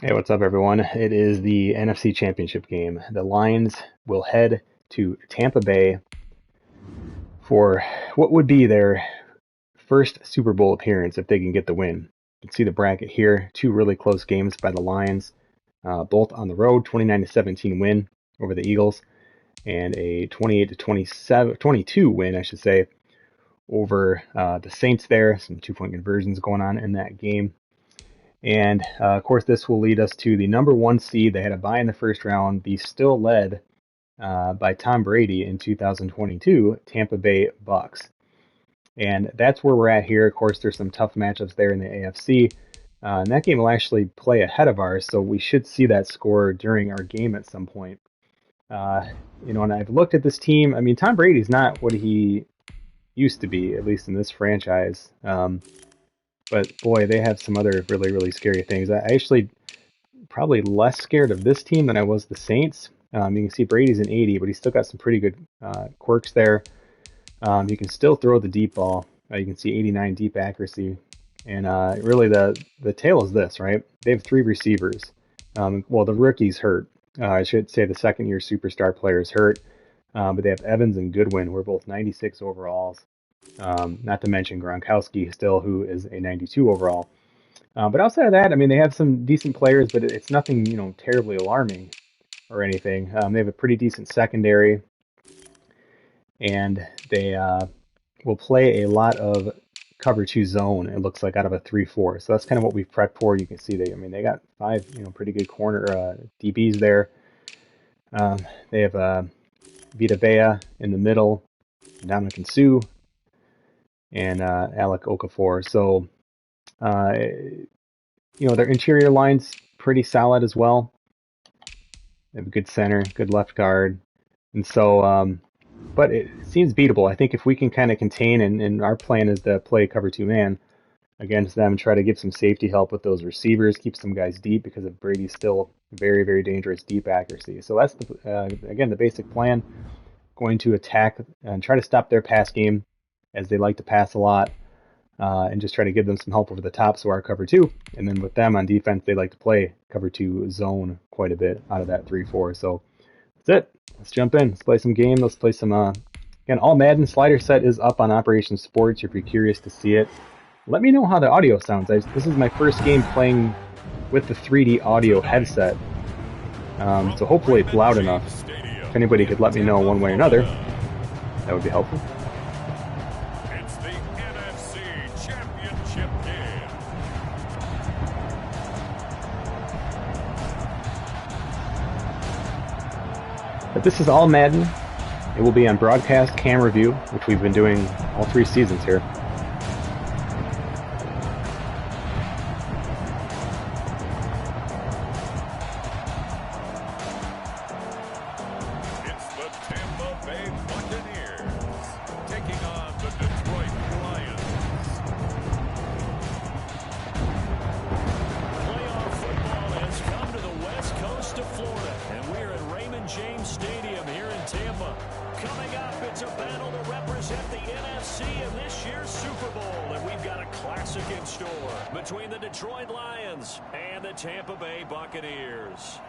Hey, what's up, everyone? It is the NFC Championship game. The Lions will head to Tampa Bay for what would be their first Super Bowl appearance if they can get the win. You can see the bracket here. Two really close games by the Lions, both on the road, 29-17 win over the Eagles, and a 28-22 win, I should say, over the Saints there. Some two-point conversions going on in that game. And of course, this will lead us to the number one seed. They had a bye in the first round. The still led by Tom Brady in 2022 Tampa Bay Bucks. And that's where we're at here. Of course, there's some tough matchups there in the AFC. And that game will actually play ahead of ours, so we should see that score during our game at some point. Uh, and I've looked at this team. I mean, Tom Brady's not what he used to be, at least in this franchise. But boy, they have some other really, really scary things. I actually probably less scared of this team than I was the Saints. You can see Brady's an 80, but he's still got some pretty good quirks there. He can still throw the deep ball. You can see 89 deep accuracy. And really the tale is this, right? They have three receivers. Well, the rookie's hurt. I should say the second-year superstar player is hurt. But they have Evans and Goodwin, who are both 96 overalls. Not to mention Gronkowski still, who is a 92 overall. But outside of that, I mean, they have some decent players, but it's nothing, terribly alarming or anything. They have a pretty decent secondary, and they will play a lot of cover two zone. It looks like out of a 3-4. So that's kind of what we've prepped for. You can see they got five, pretty good corner DBs there. They have Vita Vea in the middle, Dominican Sue, and Alec Okafor. So, their interior line's pretty solid as well. They have a good center, good left guard. And so, but it seems beatable. I think if we can kind of contain, and our plan is to play cover two man against them, try to give some safety help with those receivers, keep some guys deep because of Brady's still very, very dangerous deep accuracy. So that's, again, the basic plan. Going to attack and try to stop their pass game, as they like to pass a lot, and just try to give them some help over the top, so our cover two. And then with them on defense, they like to play cover two zone quite a bit out of that 3-4. So that's it. Let's jump in. Let's play some game. Let's play some, again, All-Madden slider set is up on Operation Sports if you're curious to see it. Let me know how the audio sounds. This is my first game playing with the 3D audio headset. So hopefully it's loud enough. If anybody could let me know one way or another, that would be helpful. It's the NFC Championship game. But this is All-Madden. It will be on broadcast camera view, which we've been doing all 3 seasons here. It's the Tampa Bay Buccaneers taking on the Detroit Lions. Playoff football has come to the west coast of Florida, and we're at Raymond James Stadium here in Tampa. Coming up, it's a battle to represent the NFC in this year's Super Bowl, and we've got a classic in store between the Detroit Lions and the Tampa Bay Buccaneers.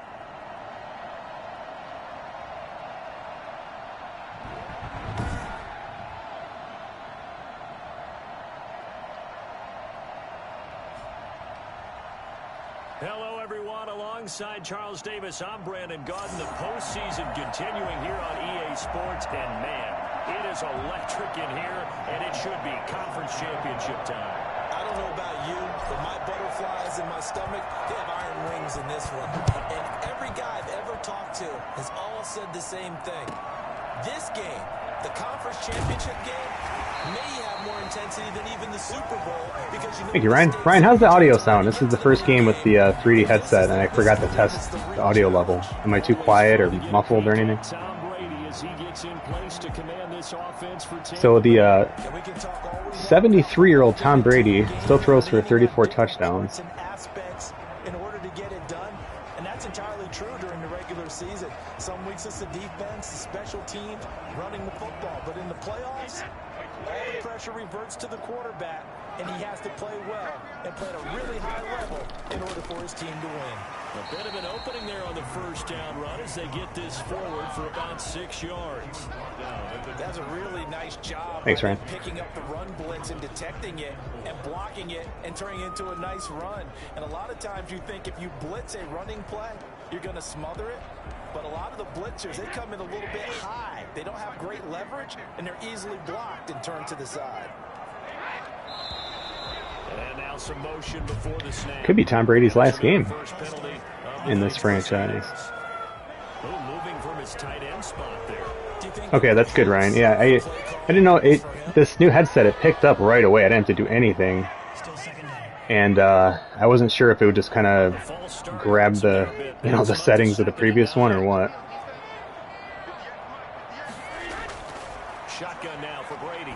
Hello, everyone. Alongside Charles Davis, I'm Brandon Gaudin. The postseason continuing here on EA Sports. And, man, it is electric in here, and it should be conference championship time. I don't know about you, but my butterflies in my stomach, they have iron rings in this one. And every guy I've ever talked to has all said the same thing. This game, the conference championship game, may have more intensity than even the Super Bowl because Thank you, Ryan. Ryan, how's the audio sound? This is the first game with the 3D headset, and I forgot to test the audio level. Am I too quiet or muffled or anything? So the 73-year-old Tom Brady still throws for 34 touchdowns. In order to get it done, and that's entirely true during the regular season. Some weeks it's the defense, the special teams running the football, but in the playoffs, All the pressure reverts to the quarterback, and he has to play well and play at a really high level in order for his team to win. A bit of an opening there on the first down run as they get this forward for about 6 yards. That's a really nice job. Thanks, Ryan. Picking up the run blitz and detecting it and blocking it and turning it into a nice run. And a lot of times you think if you blitz a running play, you're going to smother it. But a lot of the blitzers, they come in a little bit high. They don't have great leverage, and they're easily blocked and turned to the side. And now some motion before the snap. Could be Tom Brady's last game in this franchise. Moving from his tight end spot there. Okay, that's good, Ryan. Yeah, I didn't know it. This new headset, it picked up right away. I didn't have to do anything, and I wasn't sure if it would just kind of grab the the settings of the previous one or what. Shotgun now for Brady.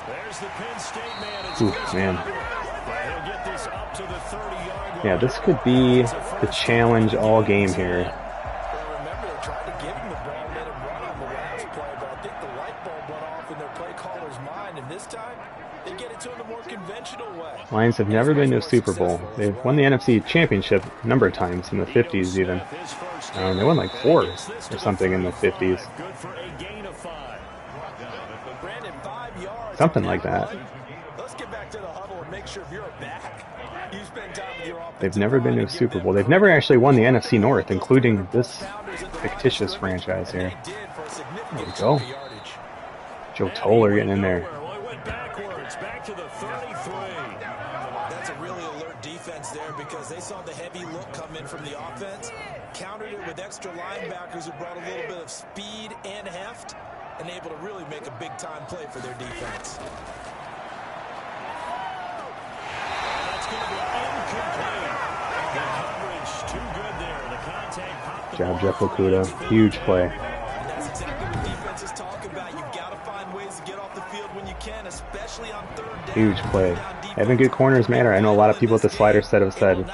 There's the Penn State man. Ooh, man. He'll get this up to the 30-yard line. Yeah, this could be the challenge all game here. Well, remember, they tried to give him the ball and let him run on the last play, but I think the light bulb went off in their play caller's mind, and this time they get it to him the more conventional way. Lions have never been to a Super Bowl. They've won the NFC Championship a number of times, in the 50s even. They won like 4 or something in the 50s. Good for a gain of 5. Brandon, 5 yards. Something like that. Let's get back to the huddle and make sure if you're back, you spend time with your offensive They've never been to a Super Bowl. They've never actually won the NFC North, including this fictitious franchise here. There we go. Joe Toller getting in there. Back to the 33. That's a really alert defense there because they saw the heavy look come in from the offense, countered it with extra linebackers who brought a little bit of speed and heft, and able to really make a big-time play for their defense. That's going to be incomplete. The coverage too good there. The contact popped the Job, ball. Jeff Okudah. Huge play. And that's exactly what defenses talk about. You've got to find ways to get off the field when you can, especially on third down. Huge play. Having good corners matter. I know a lot of people at the slider set have said,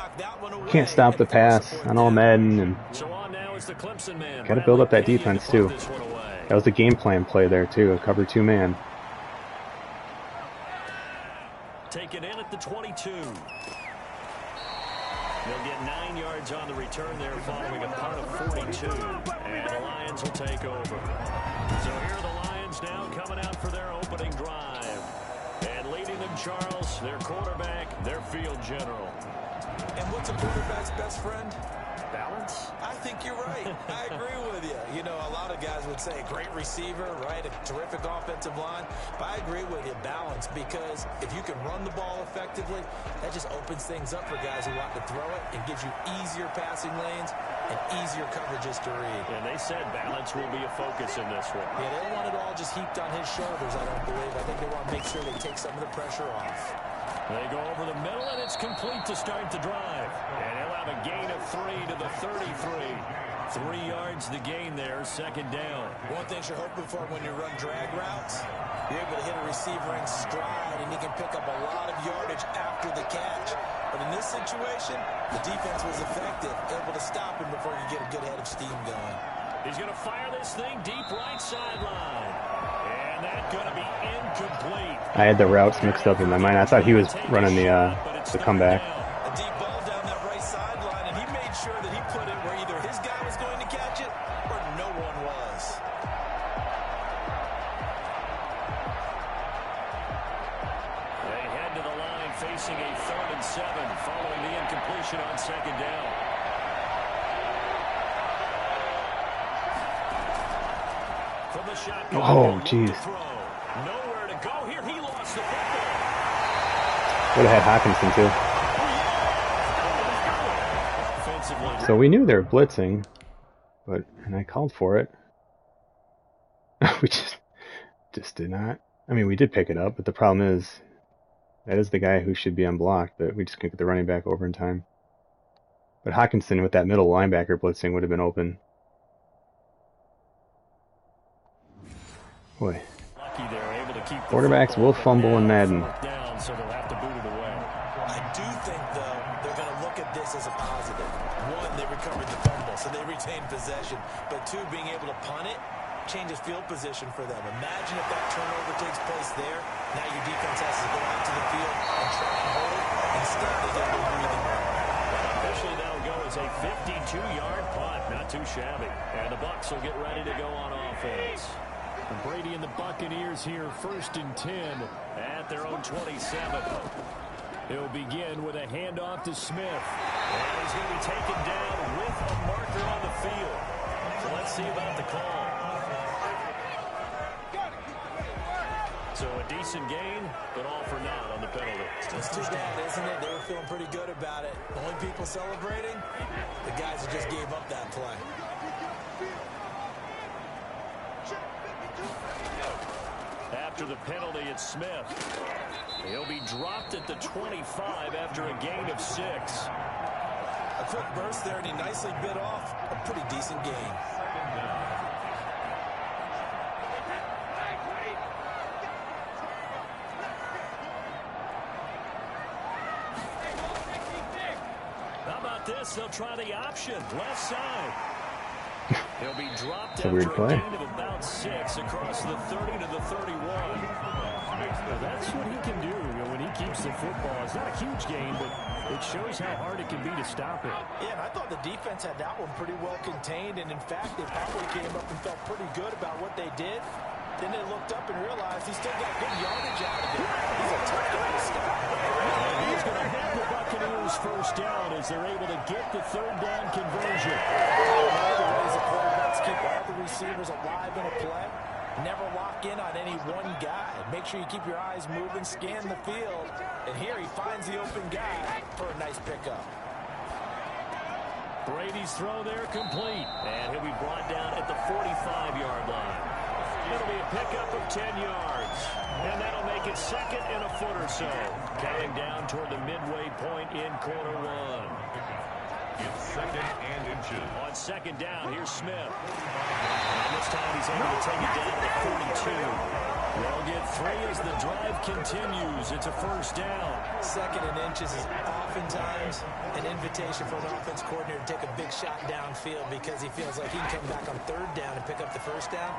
can't stop the pass on All-Madden, and So on now is the Clemson man. got to build up that defense too. That was a game plan play there too, a cover 2-man. Taken in at the 22. They'll get 9 yards on the return there following a punt of 42. And the Lions will take over. So here are the Lions now coming out for their opening drive. And leading them, Charles, their quarterback, their field general. And what's a quarterback's best friend? Balance? I think you're right. I agree with you. You know, a lot of guys would say great receiver, right? A terrific offensive line. But I agree with you, balance, because if you can run the ball effectively, that just opens things up for guys who want to throw it and gives you easier passing lanes and easier coverages to read. And they said balance will be a focus in this one. Yeah, they don't want it all just heaped on his shoulders, I don't believe. I think they want to make sure they take some of the pressure off. They go over the middle, and it's complete to start the drive. And he'll have a gain of 3 to the 33. 3 yards the gain there, second down. One thing you're hoping for when you run drag routes, you're able to hit a receiver in stride, and he can pick up a lot of yardage after the catch. But in this situation, the defense was effective, able to stop him before you get a good head of steam going. He's going to fire this thing deep right sideline. And that's going to be incomplete. I had the routes mixed up in my mind. I thought he was running the comeback. A deep ball down that right sideline, and he made sure that he put it where either his guy was going to catch it or no one was. They head to the line facing a 3rd and 7 following the incompletion on second down. From the shotgun. Oh, jeez. Nowhere to go here. He lost the football. Would have had Hawkinson too. So we knew they were blitzing, and I called for it. We just did not. I mean, we did pick it up, but the problem is that is the guy who should be unblocked, but we just couldn't get the running back over in time. But Hawkinson with that middle linebacker blitzing would have been open. Boy. Quarterbacks will fumble in Madden. So they'll have to boot it away. I do think, though, they're going to look at this as a positive. One, they recovered the fumble, so they retained possession. But two, being able to punt it changes field position for them. Imagine if that turnover takes place there. Now your defense has to go out to the field and try and hold it. Instead, they get a little breathing room. Officially, that'll go as a 52-yard punt. Not too shabby. And the Bucs will get ready to go on offense. And Brady and the Buccaneers here, 1st and 10 at their own 27. He'll begin with a handoff to Smith. And he's going to be taken down with a marker on the field. So let's see about the call. So a decent gain, but all for naught on the penalty. It's too bad, isn't it? They were feeling pretty good about it. The only people celebrating, the guys who just gave up that play. After the penalty, it's Smith. He'll be dropped at the 25 after a gain of 6. A quick burst there, and he nicely bit off a pretty decent gain. How about this? They'll try the option, left side. He'll be dropped That's a weird after a play. gain of about 6 across the 30 to the 31. That's what he can do when he keeps the football. It's not a huge gain, but it shows how hard it can be to stop it. Yeah, and I thought the defense had that one pretty well contained, and in fact, they probably came up and felt pretty good about what they did. Then they looked up and realized he still got good yardage out of it. He's a tough guy to stop. He's going to have the Buccaneers 1st down as they're able to get the 3rd down conversion. One of the ways the quarterbacks keep all the receivers alive in a play. Never lock in on any one guy. Make sure you keep your eyes moving, scan the field. And here he finds the open guy for a nice pickup. Brady's throw there complete. And he'll be brought down at the 45-yard line. It'll be a pickup of 10 yards. And that'll make it 2nd and a foot or so. Counting down toward the midway point in quarter 1. It's 2nd and inches. On 2nd down, here's Smith. And this time he's able to take it down to 42. They'll get 3 as the drive continues. It's a 1st down. 2nd and inches is oftentimes an invitation for an offense coordinator to take a big shot downfield because he feels like he can come back on 3rd down and pick up the 1st down.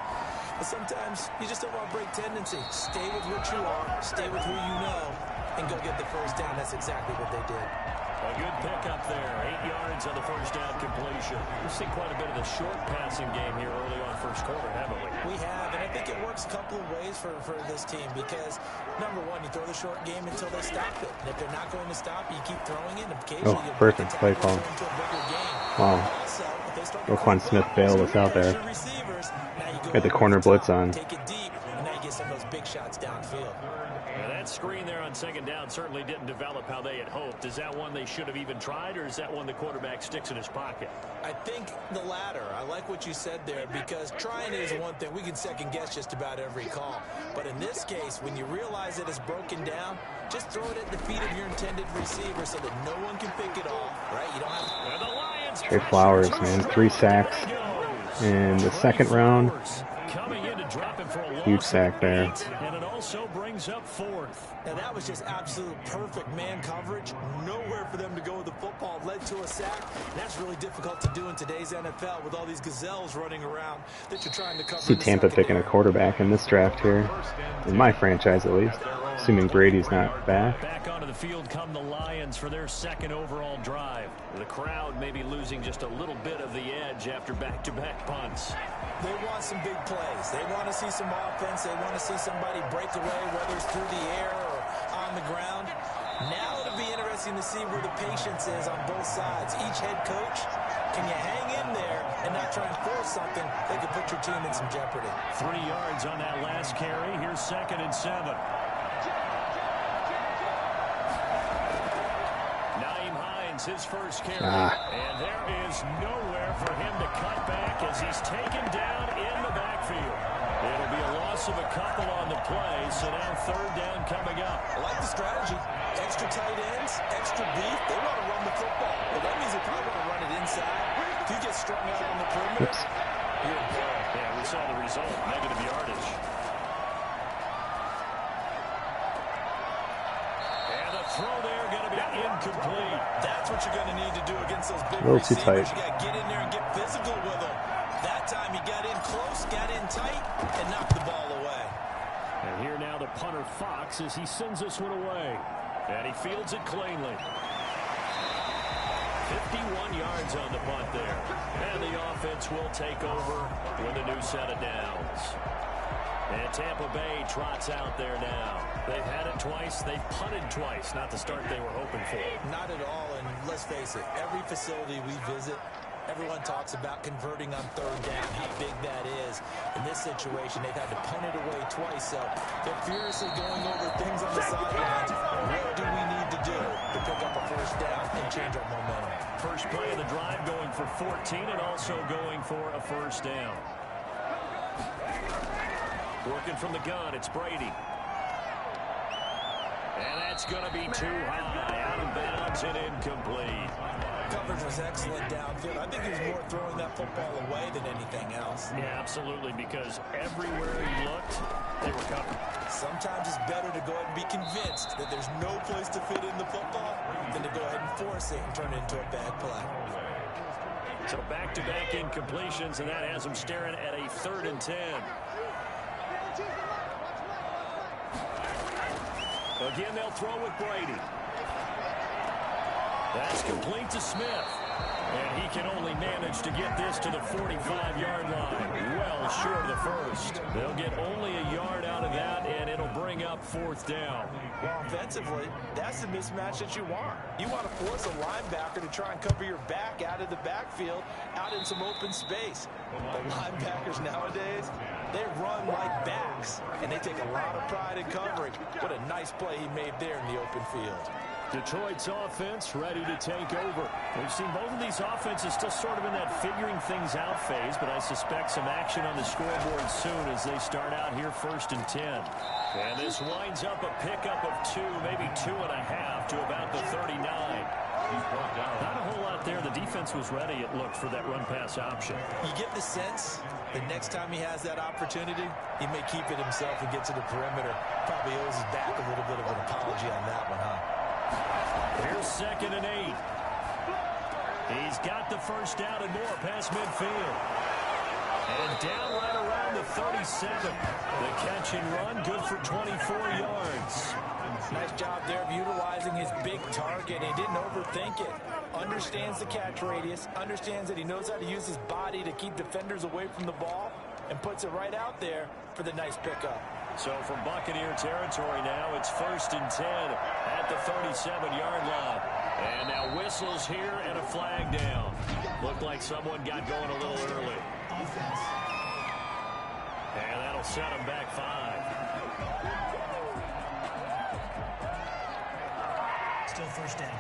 But sometimes you just don't want to break tendency. Stay with what you are, stay with who you know, and go get the 1st down. That's exactly what they did. A good pickup there. 8 yards on the 1st down completion. We've seen quite a bit of the short passing game here early on 1st quarter, haven't we? We have, and I think it works a couple of ways for this team because, number one, you throw the short game until they stop it. And if they're not going to stop it, you keep throwing it. And occasionally Oh, you'll perfect play call. into a bigger game. Wow. Also, if they start to Roquan Smith bailed us out there. receivers, now you go Got the over corner the blitz top, on. Take it deep, and now you get some of those big shots downfield. Now that screen there on 2nd down certainly didn't develop how they had hoped. Is that one they should have even tried, or is that one the quarterback sticks in his pocket? I think the latter. I like what you said there because trying is one thing. We can second guess just about every call. But in this case, when you realize it is broken down, just throw it at the feet of your intended receiver so that no one can pick it off, right? You don't have to. And the Lions Trey Flowers, man, 3 sacks in the 2nd round. Coming in to drop him for a loss Huge sack of there. 8, and it also brings up 4th. Now that was just absolute perfect man coverage. Nowhere for them to go with the football. Led to a sack. That's really difficult to do in today's NFL with all these gazelles running around that you're trying to cover. See Tampa picking a quarterback in this draft here, in my franchise at least, assuming Brady's not back. Back onto the field come the Lions for their 2nd overall drive. The crowd may be losing just a little bit of the edge after back-to-back punts. They want some big plays. They want to see some offense. They want to see somebody break away, whether it's through the air or on the ground. Now it'll be interesting to see where the patience is on both sides. Each head coach, can you hang in there and not try and force something that could put your team in some jeopardy? 3 yards on that last carry. Here's 2nd and 7. Naeem Hines, his first carry. And there is nowhere for him to cut back as he's taken down in the backfield. It'll be a loss of a couple on the play, so now 3rd down coming up. I like the strategy. Extra tight ends, extra beef. They want to run the football. Well, that means they probably want to run it inside. If you get strung out on the perimeter, you're in play. Yeah, we saw the result. Negative yardage. And the throw there going to be incomplete. That's what you're going to need to do against those big A little too receivers. tight. You got to get in there and get physical with them. That time he got in close, got in tight, and knocked the ball away. And here now the punter Fox as he sends this one away. And he fields it cleanly. 51 yards on the punt there. And the offense will take over with a new set of downs. And Tampa Bay trots out there now. They've had it twice. They've punted twice. Not the start they were hoping for. Not at all, and let's face it, every facility we visit, everyone talks about converting on third down, how big that is. In this situation, they've had to punt it away twice, so they're furiously going over things on the sidelines. What do we need to do to pick up a first down and change our momentum? First play of the drive going for 14 and also going for a first down. Working from the gun, it's Brady. And that's going to be too high, out of bounds and incomplete. Coverage was excellent downfield. I think he was more throwing that football away than anything else. Yeah, absolutely, because everywhere he looked, they were covered. Sometimes it's better to go ahead and be convinced that there's no place to fit in the football than to go ahead and force it and turn it into a bad play. So back-to-back incompletions, and that has him staring at a 3rd and 10. Again, they'll throw with Brady. That's complete to Smith. And he can only manage to get this to the 45-yard line. Well short of the first. They'll get only a yard out of that, and it'll bring up 4th down. Well, offensively, that's the mismatch that you want. You want to force a linebacker to try and cover your back out of the backfield, out in some open space. The linebackers nowadays, they run like backs, and they take a lot of pride in coverage. What a nice play he made there in the open field. Detroit's offense ready to take over. We've seen both of these offenses still sort of in that figuring things out phase, but I suspect some action on the scoreboard soon as they start out here 1st and 10. And this winds up a pickup of 2, maybe 2.5 to about the 39. Not a whole lot there. The defense was ready, it looked, for that run-pass option. You get the sense the next time he has that opportunity, he may keep it himself and get to the perimeter. Probably owes his back a little bit of an apology on that one, huh? Here's 2nd and 8. He's got the first down and more past midfield. And down right around the 37. The catch and run, good for 24 yards. Nice job there of utilizing his big target. He didn't overthink it. Understands the catch radius. Understands that he knows how to use his body to keep defenders away from the ball. And puts it right out there for the nice pickup. So from Buccaneer territory now, it's 1st and 10 at the 37-yard line. And now whistles here and a flag down. Looked like someone got going a little early. And that'll set him back 5. Still first down.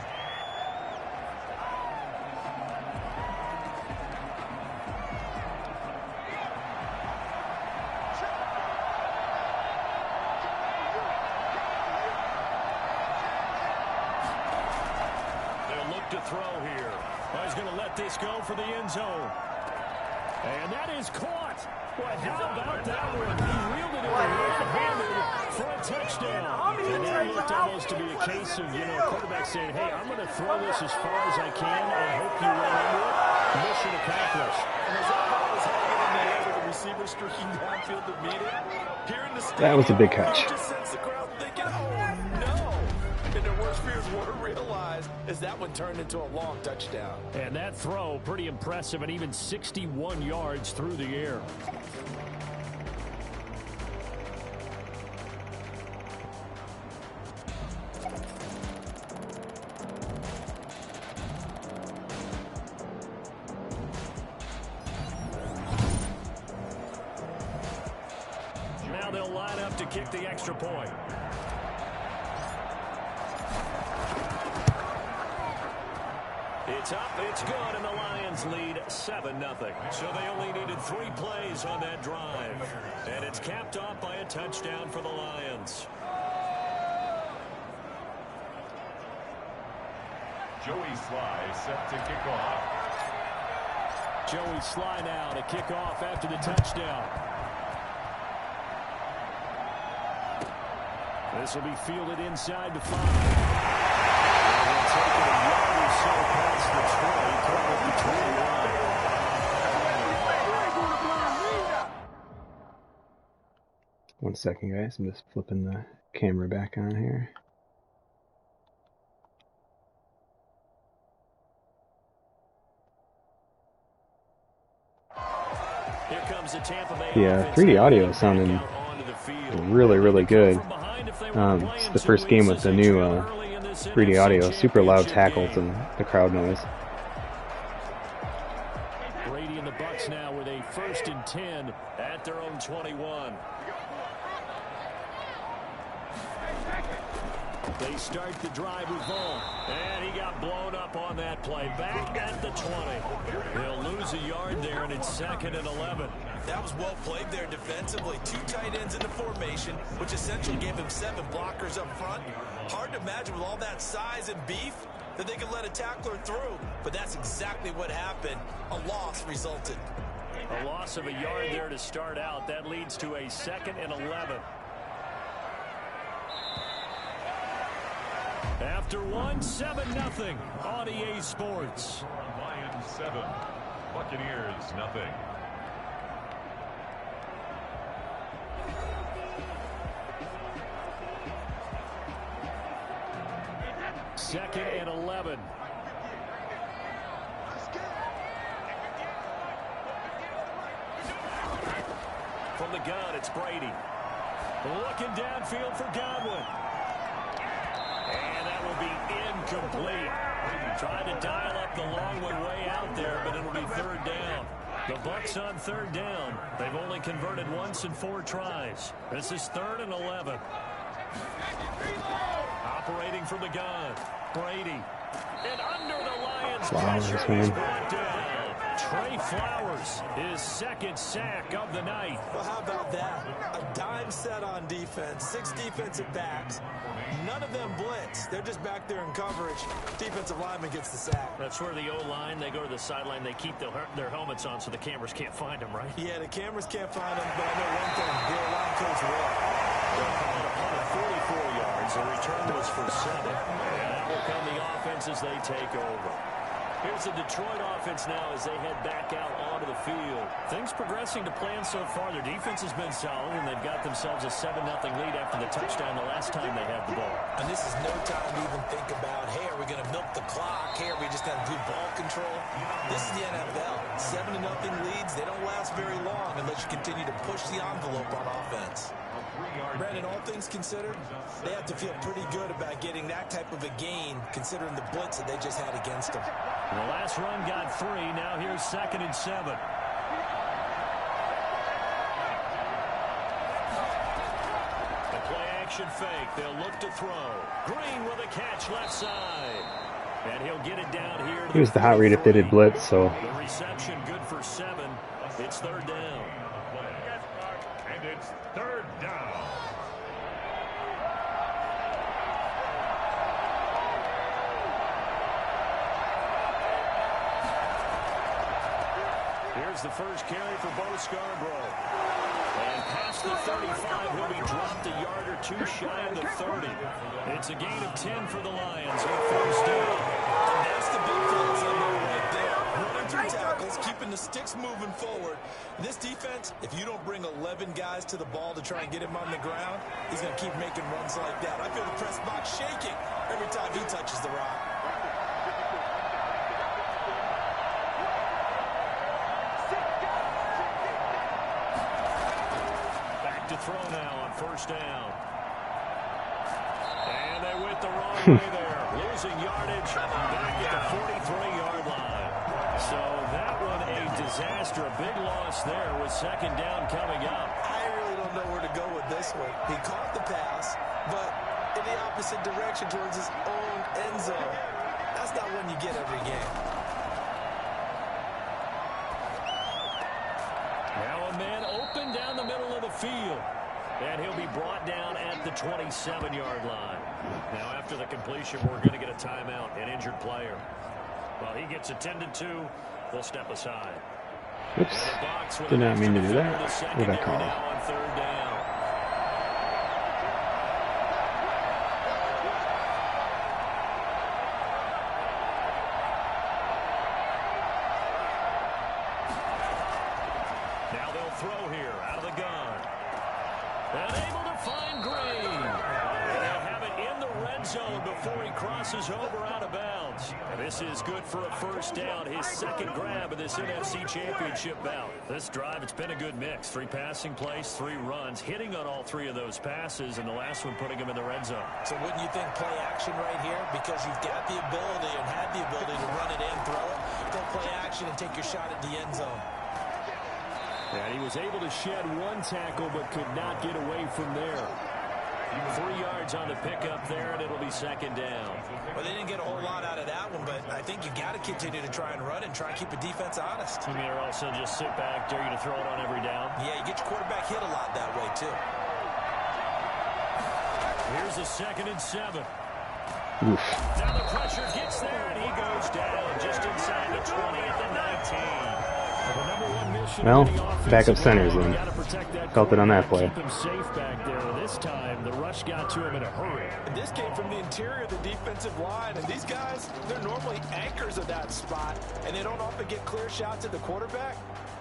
To throw here. Well, he's going to let this go for the end zone. And that is caught. Well, how about that one? He reeled it in left-handed for a touchdown. And that looked almost to be a case of, quarterback saying, hey, I'm going to throw this as far as I can and hope you run into it. Mission accomplished. And as that ball was hanging in the air with the receiver streaking downfield to meet it, here in the stadium, That was a big catch. just sends the crowd thinking, oh, no. And their worst fears were realized as that one turned into a long touchdown. And that throw, pretty impressive, and even 61 yards through the air. Now they'll line up to kick the extra point. It's up, it's good, and the Lions lead 7-0. So they only needed 3 plays on that drive. And it's capped off by a touchdown for the Lions. Joey Sly set to kick off. Joey Sly now to kick off after the touchdown. This will be fielded inside the 5. They'll take it a yard or so past the 20, caught at the 21. 1 second, guys. I'm just flipping the camera back on here. Here comes the Tampa Bay Yeah, 3D audio is sounding really, really good. It's the first game with the new 3D audio, super loud tackles and the crowd noise. Brady and the Bucs now with a 1st and 10 at their own 21. They start the drive with Lowe, and he got blown up on that play. Back at the 20. They'll lose a yard there, and it's 2nd and 11. That was well played there defensively. 2 tight ends in the formation, which essentially gave him 7 blockers up front. Hard to imagine with all that size and beef that they could let a tackler through, but that's exactly what happened. A loss resulted. A loss of a yard there to start out. That leads to a 2nd and 11. After 1, 7-0 on EA Sports. Lions 7, Buccaneers nothing. Second and 11. From the gun, it's Brady. Looking downfield for Godwin. And that will be incomplete. Trying to dial up the long one way out there, but it'll be 3rd down. The Bucs on 3rd down. They've only converted once in 4 tries. This is 3rd and 11. Operating from the gun. Brady. And under the Lions pressure, he's brought down. Trey Flowers, his 2nd sack of the night. Well, how about that? A dime set on defense, 6 defensive backs. None of them blitz. They're just back there in coverage. Defensive lineman gets the sack. That's where the O-line, they go to the sideline, they keep their helmets on so the cameras can't find them, right? Yeah, the cameras can't find them, but I know one thing. The O-line coach will. They'll call it a punt of 44 yards. The return was for 7. And that will come the offense as they take over. Here's the Detroit offense now as they head back out onto the field. Things progressing to plan so far. Their defense has been solid, and they've got themselves a 7-0 lead after the touchdown the last time they had the ball. And this is no time to even think about, hey, are we going to milk the clock? Hey, are we just going to do ball control? This is the NFL. 7-0 leads. They don't last very long unless you continue to push the envelope on offense. Brandon, all things considered, they have to feel pretty good about getting that type of a gain considering the blitz that they just had against them. The last run got 3. Now here's 2nd and 7. The play action fake. They'll look to throw. Green with a catch left side. And he'll get it down here. He was the hot read if they did blitz, so. The reception good for 7. It's 3rd down. And it's 3rd down. Here's the first carry for Bo Scarborough. And past the 35, he'll be dropped a yard or 2 shy of the 30. It's a gain of 10 for the Lions on 1st down. And that's the big difference in there right there. Running through tackles, keeping the sticks moving forward. This defense, if you don't bring 11 guys to the ball to try and get him on the ground, he's going to keep making runs like that. I feel the press box shaking every time he touches the rock. To throw now on 1st down. And they went the wrong way there. Losing yardage back at the 43-yard line. So that one a disaster. A big loss there with 2nd down coming up. I really don't know where to go with this one. He caught the pass, but in the opposite direction towards his own end zone. That's not one you get every game. Now a man open down the middle of the field. And he'll be brought down at the 27-yard line. Now after the completion, we're going to get a timeout, an injured player. Well, he gets attended to. We'll step aside. Oops. Did not mean to do that. What did I call? Now on 3rd down. Now they'll throw here out of the gun. And able to find Green. And they'll have it in the red zone before he crosses over out of bounds. And this is good for a first down, his second grab of this NFC Championship bout. This drive, it's been a good mix. 3 passing plays, 3 runs, hitting on all 3 of those passes, and the last one putting him in the red zone. So wouldn't you think play action right here? Because you've got the ability and had the ability to run it in, throw it, go play action and take your shot at the end zone. And he was able to shed 1 tackle but could not get away from there. 3 yards on the pickup there, and it'll be second down. Well, they didn't get a whole lot out of that one, but I think you got to continue to try and run and try and keep the defense honest. You mean, or also just sit back, dare you to throw it on every down? Yeah, you get your quarterback hit a lot that way, too. Here's a 2nd and 7. Oof. Now the pressure gets there, and he goes down just inside the 20 at the 19. Well, backup centers then. Felt it on that play. Keep him safe back there. This time, the rush got to him in a hurry. And this came from the interior of the defensive line, and these guys, they're normally anchors of that spot, and they don't often get clear shots at the quarterback.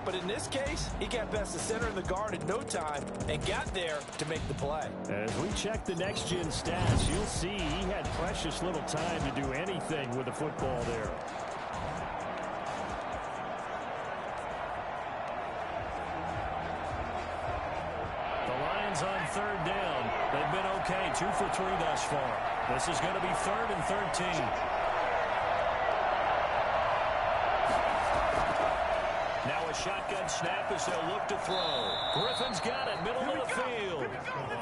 But in this case, he got past the center of the guard in no time and got there to make the play. As we check the next-gen stats, you'll see he had precious little time to do anything with the football there. On 3rd down. They've been okay. 2 for 3 thus far. This is going to be 3rd and 13. Now a shotgun snap as they'll look to throw. Griffin's got it, middle of the field.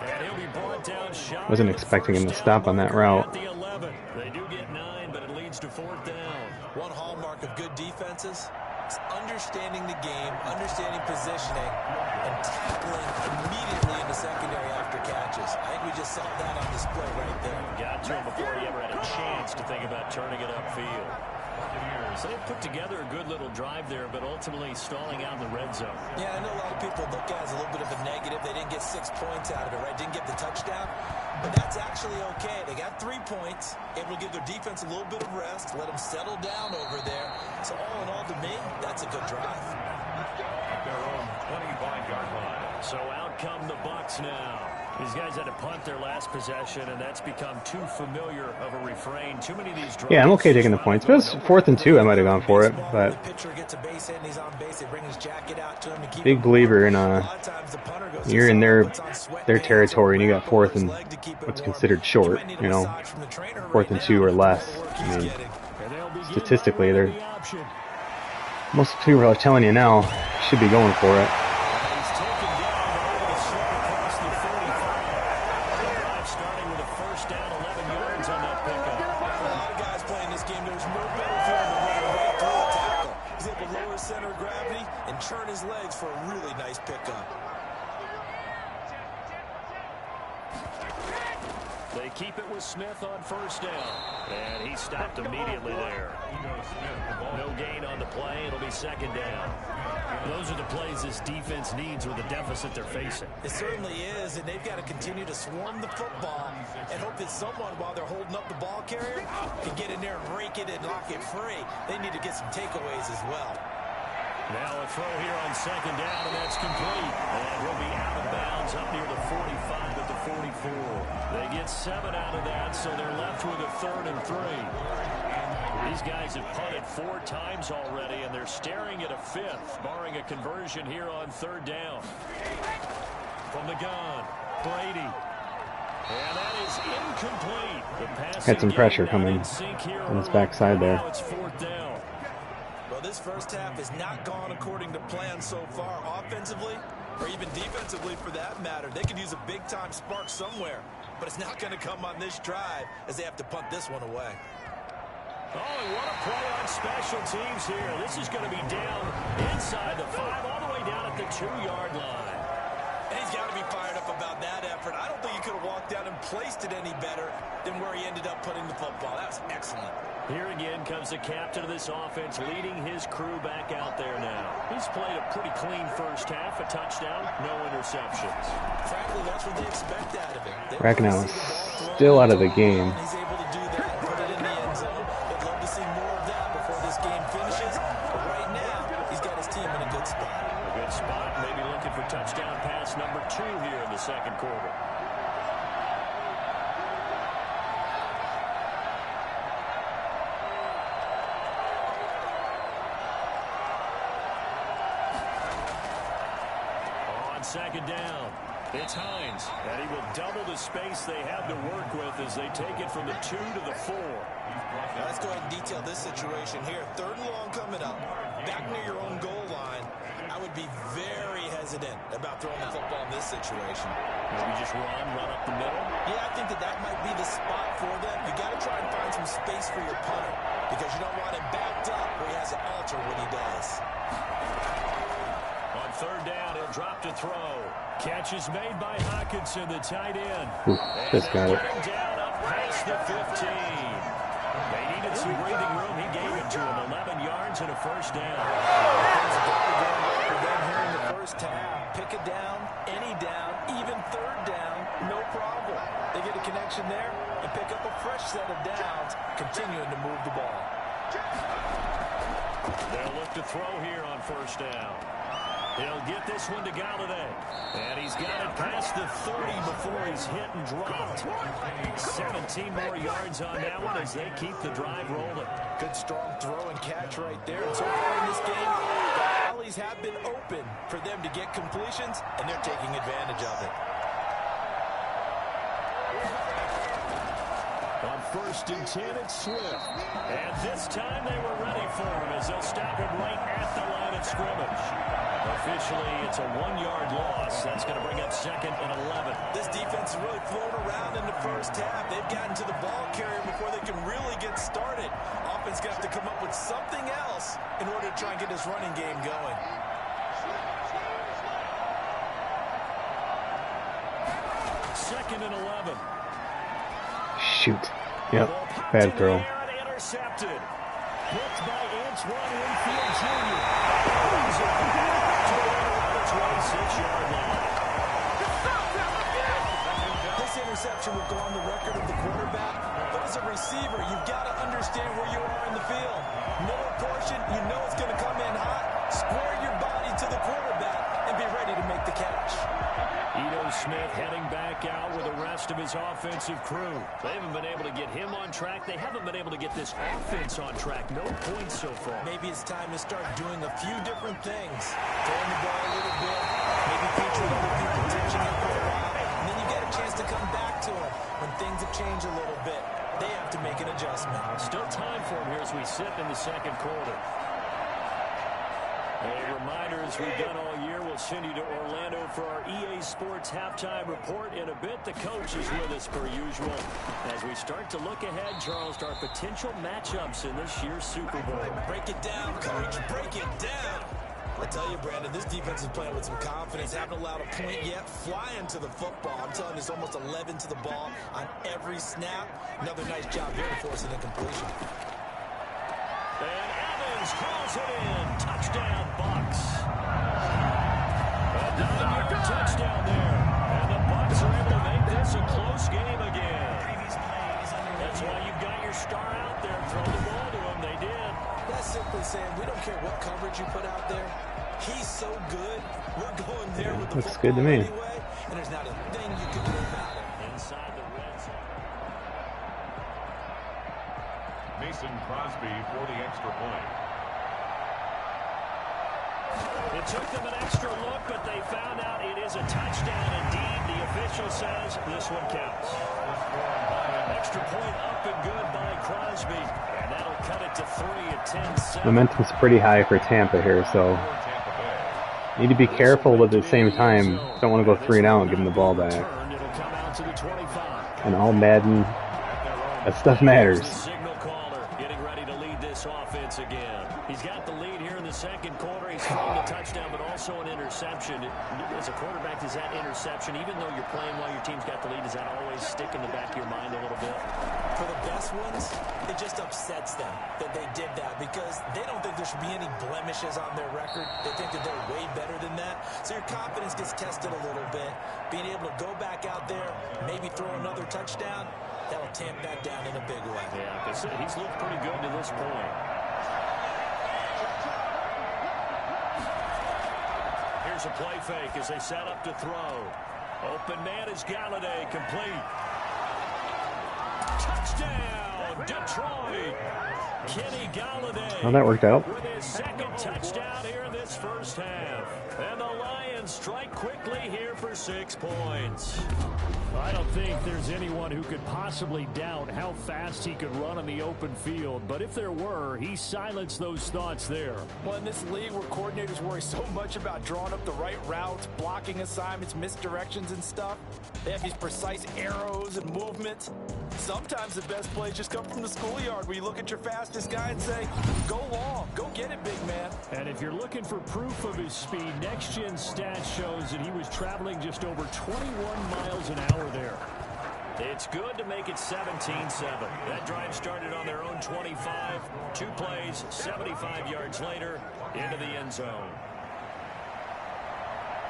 And he'll be brought down shot. Wasn't expecting him to stop on that route. At the 11. They do get 9, but it leads to 4th down. One hallmark of good defenses is understanding the game, understanding positioning, and tackling immediately in the secondary after catches. I think we just saw that on display right there. Got to him before he ever had a chance to think about turning it upfield. So they put together a good little drive there, but ultimately stalling out in the red zone. Yeah, I know a lot of people look at it as a little bit of a negative. They didn't get 6 points out of it, right? Didn't get the touchdown. But that's actually okay. They got 3 points. Able to give their defense a little bit of rest, let them settle down over there. So all in all, to me, that's a good drive. Their own 25-yard line. So out come the Bucs now. These guys had to punt their last possession, and that's become too familiar of a refrain. Too many of these drives. Yeah, I'm okay taking the points. If it was 4th and 2, I might have gone for it, but big believer in you're in their territory and you got 4th and what's considered short, you know, 4th and 2 or less. I mean, statistically, they're most people are telling you now should be going for it. They keep it with Smith on 1st down. And he stopped immediately there. No gain on the play. It'll be 2nd down. Those are the plays this defense needs with the deficit they're facing. It certainly is, and they've got to continue to swarm the football and hope that someone, while they're holding up the ball carrier, can get in there and rake it and lock it free. They need to get some takeaways as well. Now a throw here on 2nd down, and that's complete. And he'll be out of bounds up near the 45 at the 44. They get 7 out of that, so they're left with a 3rd and 3. These guys have punted 4 times already, and they're staring at a 5th, barring a conversion here on 3rd down. From the gun, Brady. And that is incomplete. The pass had some pressure coming on his backside there. It's 4th down. Well, this first half has not gone according to plan so far offensively, or even defensively for that matter. They could use a big-time spark somewhere, but it's not going to come on this drive as they have to punt this one away. Oh, and what a play on special teams here. This is going to be down inside the 5, all the way down at the 2-yard line. And he's got to be fired up about that effort. I don't think he could have walked down and placed it any better than where he ended up putting the football. That was excellent. Here again comes the captain of this offense, leading his crew back out there now. He's played a pretty clean first half, a touchdown, no interceptions. Frankly, that's what they expect out of him. Rackenau is still out of the game. He's able to do that and put it in the end zone. They'd love to see more of that before this game finishes. But right now, he's got his team in a good spot. A good spot, maybe looking for touchdown pass number 2 here in the 2nd quarter. second down. It's Hines, and he will double the space they have to work with as they take it from the 2 to the 4. Now let's go ahead and detail this situation here. 3rd and long coming up, back near your own goal line. I would be very hesitant about throwing the football in this situation. Maybe just run up the middle. Yeah, I think that might be the spot for them. You got to try and find some space for your punter because you don't want him backed up where he has to alter what he does. On 3rd down, he'll drop to throw. Catch is made by Hawkinson, the tight end. Just got it. Down up past the 15. They needed some breathing room. He gave it to him. 11 yards and a first down. For them here in the first half, pick it down, any down, even 3rd down, no problem. They get a connection there and pick up a fresh set of downs, continuing to move the ball. They'll look to throw here on 1st down. He'll get this one to Galladay. And he's got it past the 30 before he's hit and dropped. 17 more yards on that one as they keep the drive rolling. Good strong throw and catch right there. And so far in this game, the alleys have been open for them to get completions, and they're taking advantage of it. On 1st and 10, it's Swift. And this time they were ready for him as they'll stop him right at the line of scrimmage. Officially, it's a 1-yard loss. That's going to bring up 2nd and 11. This defense is really flown around in the first half. They've gotten to the ball carrier before they can really get started. Offense got to come up with something else in order to try and get this running game going. Second and 11. Shoot. Yep. Bad throw. Intercepted. Blocked by Antoine Winfield Jr. 26-yard line. This interception will go on the record of the quarterback, but as a receiver, you've got to understand where you are in the field. Middle portion, you know it's going to come in hot. Square your body to the quarterback and be ready to make the catch. Ito Smith heading back out with the rest of his offensive crew. They haven't been able to get him on track. They haven't been able to get this offense on track. No points so far. Maybe it's time to start doing a few different things. Throwing the ball a little bit, maybe featuring other people touching it for a while, and then you get a chance to come back to it when things have changed a little bit. They have to make an adjustment. Still time for him here as we sit in the 2nd quarter. A reminder, as we've done all year, we'll send you to Orlando for our EA Sports halftime report in a bit. The coach is with us per usual. As we start to look ahead, Charles, to our potential matchups in this year's Super Bowl. Break it down, coach. Break it down. I tell you, Brandon, this defense is playing with some confidence. Haven't allowed a point yet. Flying to the football. I'm telling you, it's almost 11 to the ball on every snap. Another nice job here to force an incompletion. And Evans calls it in. Touchdown, Bucks. A 9-yard touchdown there. And the Bucks are able to make this a close game again. That's why you've got your star out there. Throw the ball to him. They did. That's simply saying we don't care what coverage you put out there. He's so good. We're going there with the Looks football good to me. anyway, and there's not a thing you can do about it. Inside the red zone. Mason Crosby for the extra point. It took them an extra look, but they found out it is a touchdown indeed. The official says this one counts. Extra point up and good by Crosby. And that'll cut it to 3 at 10-7. Momentum's pretty high for Tampa here, so need to be careful, but at the same time, don't want to go 3 and out and give them the ball back. It'll come out to the 25. And All-Madden, that stuff matters. Signal caller getting ready to lead this offense again. He's got the lead here in the 2nd quarter. He's thrown the touchdown, but also an interception. As a quarterback, does that interception, even though you're playing while your team's got the lead, does that always stick in the back of your mind a little bit? For the best ones, it just upsets them that they did that because they don't think there should be any blemishes on their record. They think that they're way better than that. So your confidence gets tested a little bit. Being able to go back out there, maybe throw another touchdown, that'll tamp that down in a big way. Yeah, because he's looked pretty good to this point. Here's a play fake as they set up to throw. Open man is Galladay, complete. Touchdown, Detroit. Kenny Galladay. Well, that worked out. With his second touchdown here in this first half. And the Lions strike quickly here for 6 points. I don't think there's anyone who could possibly doubt how fast he could run on the open field. But if there were, he silenced those thoughts there. Well, in this league where coordinators worry so much about drawing up the right routes, blocking assignments, misdirections and stuff, they have these precise arrows and movements. Sometimes the best plays just come from the schoolyard where you look at your fastest guy and say, go long, go get it, big man. And if you're looking for proof of his speed, Next Gen Stats shows that he was traveling just over 21 miles an hour there. It's good to make it 17-7. That drive started on their own 25. 2 plays, 75 yards later, into the end zone.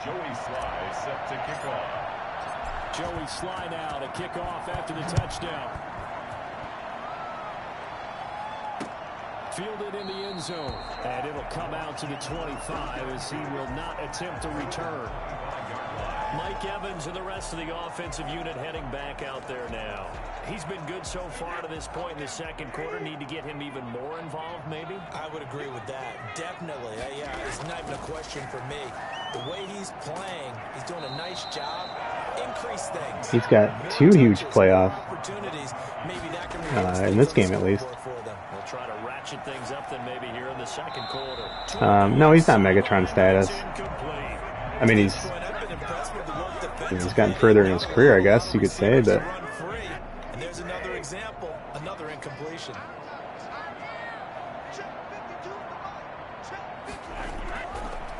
Joey Sly set to kick off. Joey Sly now to kick off after the touchdown. Fielded in the end zone. And it'll come out to the 25 as he will not attempt to return. Mike Evans and the rest of the offensive unit heading back out there now. He's been good so far to this point in the second quarter. Need to get him even more involved, maybe? I would agree with that. Definitely. Yeah, it's not even a question for me. The way he's playing, he's doing a nice job. Increase things. He's got 2 huge playoff opportunities. Maybe that can in this game at least. We'll try to ratchet things up then maybe here in the second quarter. No, he's not Megatron status. I mean, he's gotten further in his career, I guess you could say, but and there's another example, another incompletion.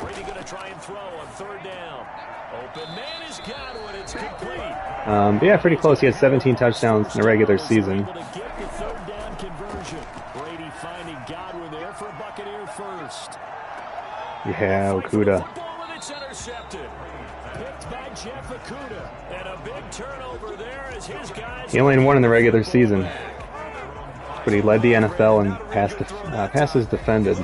Brady going to try and throw on 3rd down. Open man is Godwin. It's complete. Yeah, pretty close. He had 17 touchdowns in the regular season. Able to get the 3rd down conversion. Brady finding Godwin there for a Buccaneer first. Yeah, Okuda. Football and it's intercepted. Picked by Jeff Okuda. And a big turnover there as his guys. He only had 1 in the regular season, but he led the NFL in passes defended.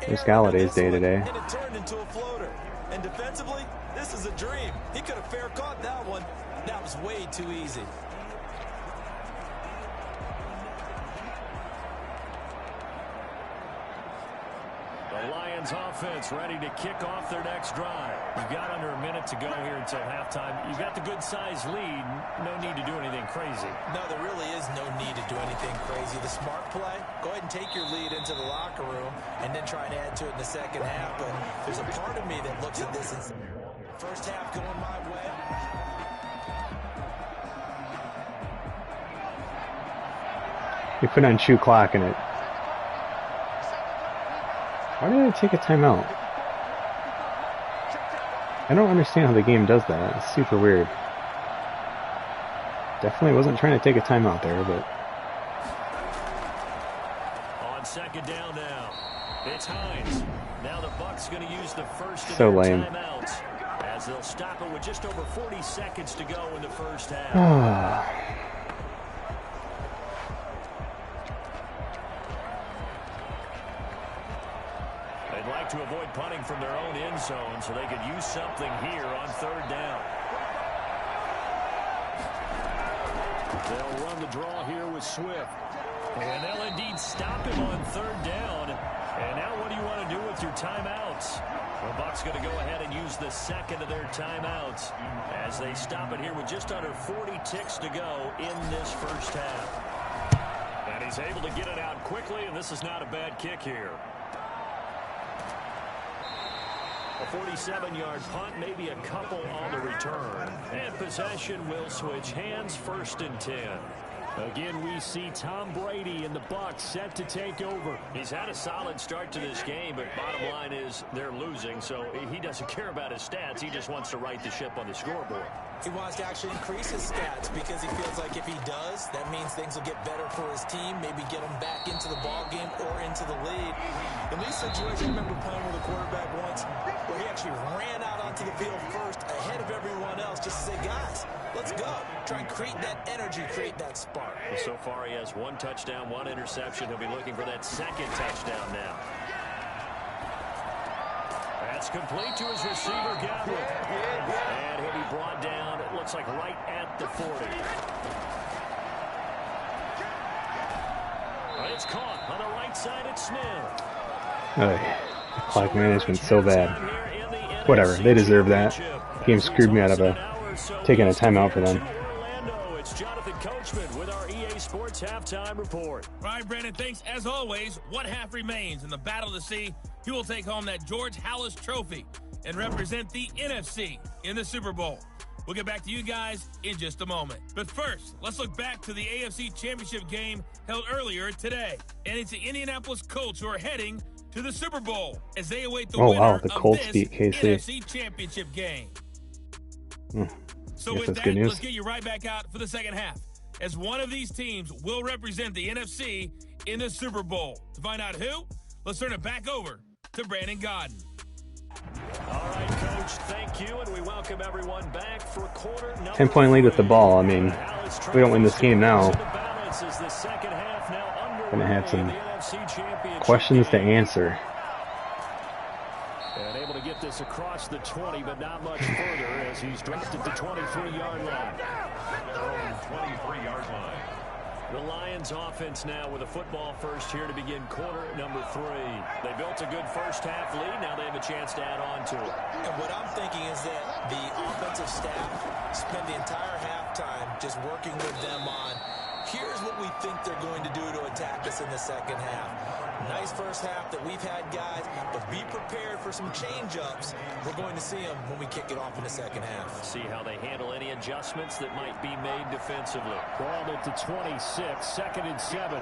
There's Galladay's day today. And it turned into a floater. And defensively, this is a dream. He could have fair caught that one. That was way too easy. The Lions offense ready to kick off their next drive. You've got under a minute to go here until halftime. You've got the good-sized lead. No need to do anything crazy. No, there really is no need to do anything crazy. The smart play, go ahead and take your lead into the locker room and then try and add to it in the second half. But there's a part of me that looks at this as first half going my way. He put on shoe clock in it. Why did I take a timeout? I don't understand how the game does that. It's super weird. Definitely wasn't trying to take a timeout there, but... On 2nd down now, it's Hines. Now the Bucs going to use the first of So their lame. timeouts as they'll stop it with just over 40 seconds to go in the first half. They'd like to avoid punting from their own end zone so they could use something here on 3rd down. They'll run the draw here with Swift. And they'll indeed stop him on 3rd down. And now what do you want to do with your timeouts? The Bucs going to go ahead and use the second of their timeouts as they stop it here with just under 40 ticks to go in this first half. And he's able to get it out quickly, and this is not a bad kick here. A 47-yard punt, maybe a couple on the return. And possession will switch hands, 1st and 10. Again, we see Tom Brady and the Bucs set to take over. He's had a solid start to this game, but bottom line is they're losing, so he doesn't care about his stats. He just wants to right the ship on the scoreboard. He wants to actually increase his stats because he feels like if he does, that means things will get better for his team, maybe get him back into the ball game or into the lead. In these situations, I remember playing with a quarterback once where he actually ran out onto the field first ahead of everyone else just to say, guys, let's go. Try and create that energy, create that spark. Well, so far he has 1 touchdown, 1 interception. He'll be looking for that 2nd touchdown now. That's complete to his receiver, Godwin. And he'll be brought down, it looks like right at the 40. It's It's caught on the right side at Smith. Clock management's so bad. Whatever, they deserve that. The game screwed me out of taking a timeout for them. It's Jonathan Coachman with our EA Sports halftime report. All right, Brandon, thanks. As always, one half remains in the battle to see who will take home that George Halas trophy and represent the NFC in the Super Bowl. We'll get back to you guys in just a moment. But first, let's look back to the AFC Championship game held earlier today. And it's the Indianapolis Colts who are heading to the Super Bowl as they await the winner the Colts of beat this KC. NFC Championship game. So Guess with that's that, good news. let's get you right back out for the second half, as one of these teams will represent the NFC in the Super Bowl. To find out who, let's turn it back over to Brandon Godden. All right, Coach, thank you, and we welcome everyone back for quarter number 10-point lead with the ball. I mean, we don't win this game now. Gonna have some questions to answer. And able to get this across the 20, but not much further as he's dropped at the 23-yard line. 23-yard line. The Lions offense now with a football first here to begin quarter number 3. They built a good first half lead. Now they have a chance to add on to it. And what I'm thinking is that the offensive staff spent the entire halftime just working with them on, here's what we think they're going to do to attack us in the second half. Nice first half that we've had, guys, but be prepared for some change-ups. We're going to see them when we kick it off in the second half. See how they handle any adjustments that might be made defensively. Ball at the 26, 2nd and 7.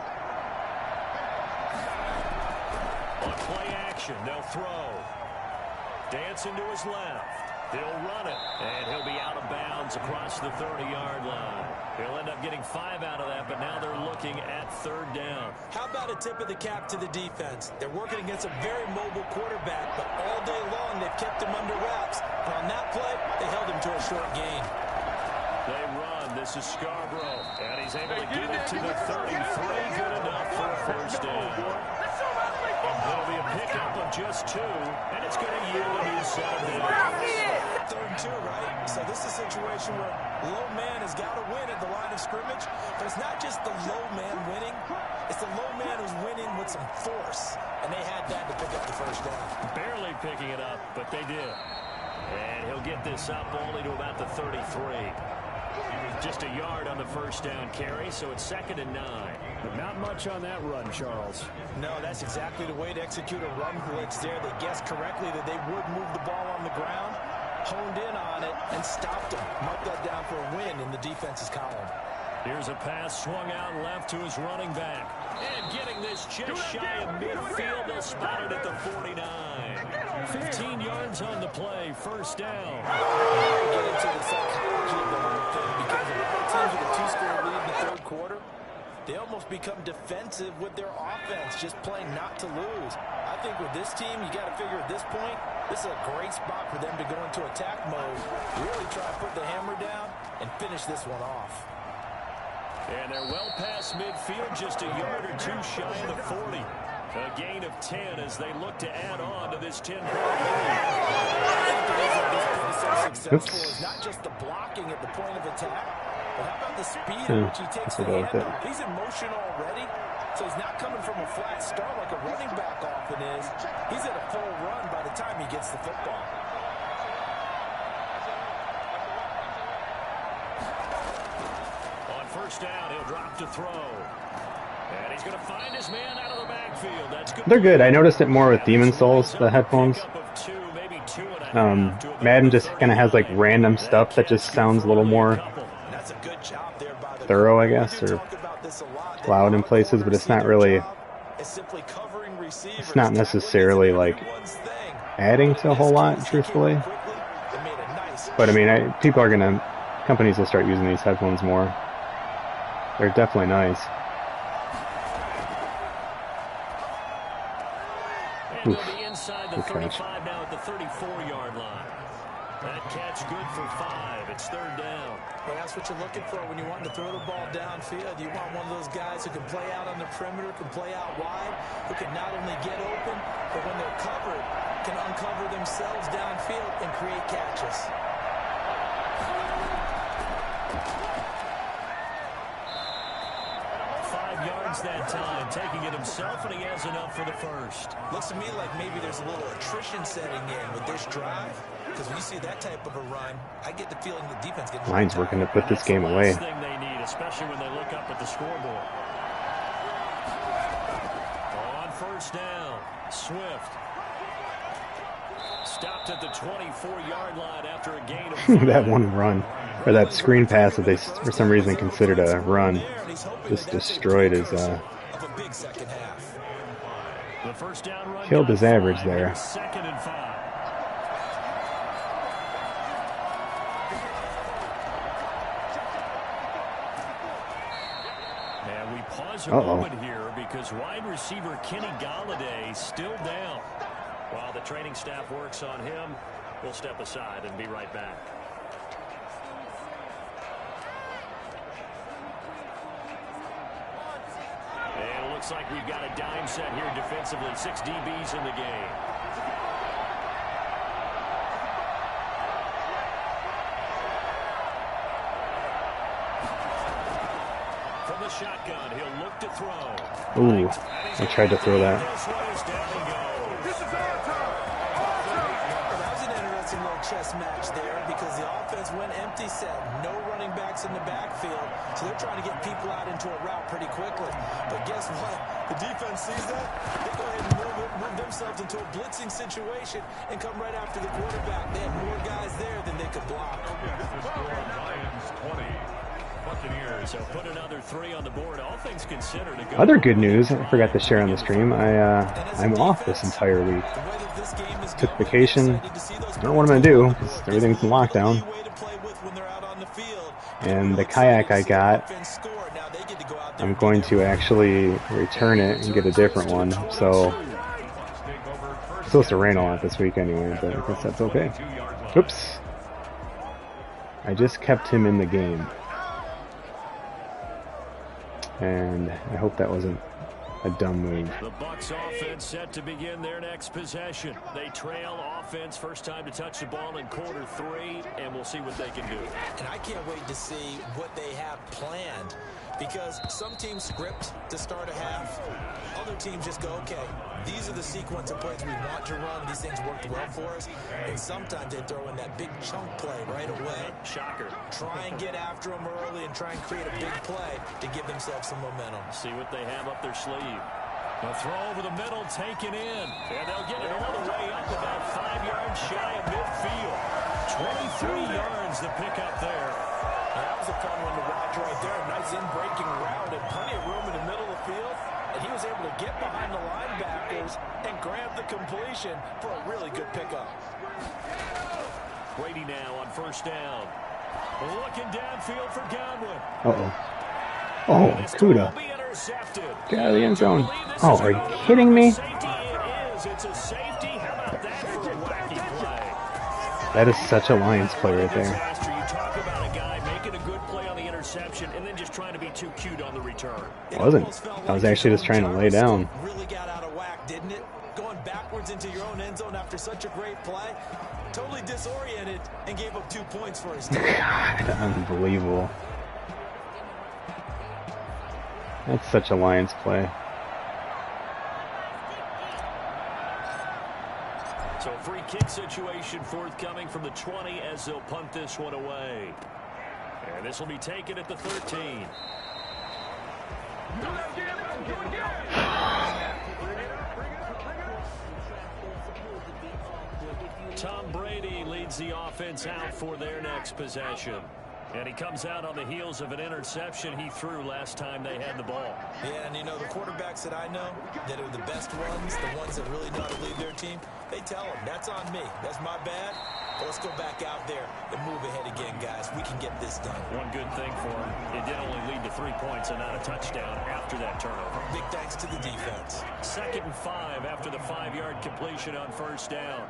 On play action, they'll throw. Dancing to his left. He'll run it, and he'll be out of bounds across the 30-yard line. He'll end up getting 5 out of that, but now they're looking at 3rd down. How about a tip of the cap to the defense? They're working against a very mobile quarterback, but all day long they've kept him under wraps. But on that play, they held him to a short gain. They run. This is Scarborough, and he's able to get it to the 33. Good enough for a 1st down. There'll be a pickup of just 2, and it's going to yield a new set of downs. 3rd and 2, right? So this is a situation where Lowe man has got to win at the line of scrimmage, but it's not just the Lowe man winning. It's the Lowe man who's winning with some force, and they had that to pick up the 1st down. Barely picking it up, but they did. And he'll get this up only to about the 33. Just a yard on the 1st down carry, so it's 2nd and 9. But not much on that run, Charles. No, that's exactly the way to execute a run blitz there. They guessed correctly that they would move the ball on the ground, honed in on it, and stopped him. Mark that down for a win in the defense's column. Here's a pass swung out left to his running back. And getting this just shy of midfield, they'll spot it at the 49. 15 yards on the play, 1st down. Get into the psychology of the whole thing, because a lot of teams with a 2-score lead in the 3rd quarter, they almost become defensive with their offense, just playing not to lose. I think with this team, you got to figure at this point, this is a great spot for them to go into attack mode, really try to put the hammer down and finish this one off. And they're well past midfield, just a yard or 2 shy of the 40. A gain of 10 as they look to add on to this 10-point lead. Successful is not just the blocking at the point of attack, but how about the speed at which he takes the handoff? He's in motion already, so he's not coming from a flat start like a running back often is. He's at a full run by the time he gets the football. On 1st down, he'll drop to throw. And he's going to find his man out of the backfield. That's good. They're good. I noticed it more with Demon Souls, the headphones. Madden just kind of has like random stuff that just sounds a little more thorough, I guess, or loud in places, but it's not really, it's not necessarily like adding to a whole lot, truthfully. But I mean, companies will start using these headphones more. They're definitely nice. And they'll be inside the 35 now at the 34-yard line. That catch good for 5. It's 3rd down. Well, that's what you're looking for when you want to throw the ball downfield. You want one of those guys who can play out on the perimeter, can play out wide, who can not only get open, but when they're covered, can uncover themselves downfield and create catches. yards that time, taking it himself, and he has enough for the first. Looks to me like maybe there's a little attrition setting in with this drive. Because when you see that type of a run, I get the feeling the defense gets Lions working to put this game away. That's the last thing they need, especially when they look up at the scoreboard. On first down, Swift. Stopped at the 24-yard line after a gain of 5. That one run, or that screen pass that they for some reason considered a run, just destroyed his, killed his average there. Second and 5. And we pause a moment here because wide receiver Kenny Golladay still down. While the training staff works on him, we'll step aside and be right back. And it looks like we've got a dime set here defensively. 6 DBs in the game. From the shotgun, he'll look to throw. Ooh, I tried to throw that. Chess match there because the offense went empty set. No running backs in the backfield. So they're trying to get people out into a route pretty quickly. But guess what? The defense sees that. They go ahead and move themselves into a blitzing situation and come right after the quarterback. They had more guys there than they could block. Lions 20. So put another 3 on the board. All things considered. Other good news, I forgot to share on the stream. I'm off this entire week. Took vacation. I don't know what I'm gonna do. Everything's in lockdown. And the kayak I got, I'm going to actually return it and get a different one. So it's supposed to rain a lot this week anyway, but I guess that's okay. Oops. I just kept him in the game. And I hope that wasn't a dumb move. The Bucs offense set to begin their next possession. They trail offense, first time to touch the ball in quarter 3, and we'll see what they can do. And I can't wait to see what they have planned, because some teams script to start a half. Other teams just go, okay, these are the sequence of plays we want to run. These things worked well for us. And sometimes they throw in that big chunk play right away. Shocker. Try and get after them early and try and create a big play to give themselves some momentum. See what they have up their sleeve. A throw over the middle, taken in. And they'll get it all the way up about 5 yards shy of midfield. 23 yards to pick up there. Now, that was a fun one to watch right there. A nice in-breaking route and plenty of room in the middle of the field. And he was able to get behind the linebackers and grab the completion for a really good pickup. Brady now on first down. Looking downfield for Godwin. Oh, Kuda. Get out of the end zone. Oh, are you kidding me? It's a safety. How about that for a wacky play? That is such a Lions play right there. You talk about a guy making a good play on the interception and then just trying to be too cute on the return. I wasn't. I was actually just trying to lay down. Really got out of whack, didn't it? Going backwards into your own end zone after such a great play. Totally disoriented and gave up 2 points for his team. God, unbelievable. That's such a Lions play. So free kick situation forthcoming from the 20 as they'll punt this one away. And this will be taken at the 13. Tom Brady leads the offense out for their next possession. And he comes out on the heels of an interception he threw last time they had the ball. Yeah, and you know, the quarterbacks that I know that are the best ones, the ones that really know how to lead their team, they tell them, that's on me. That's my bad. But let's go back out there and move ahead again, guys. We can get this done. One good thing for him, it did only lead to 3 points and not a touchdown after that turnover. Big thanks to the defense. 2nd and 5 after the 5-yard completion on first down.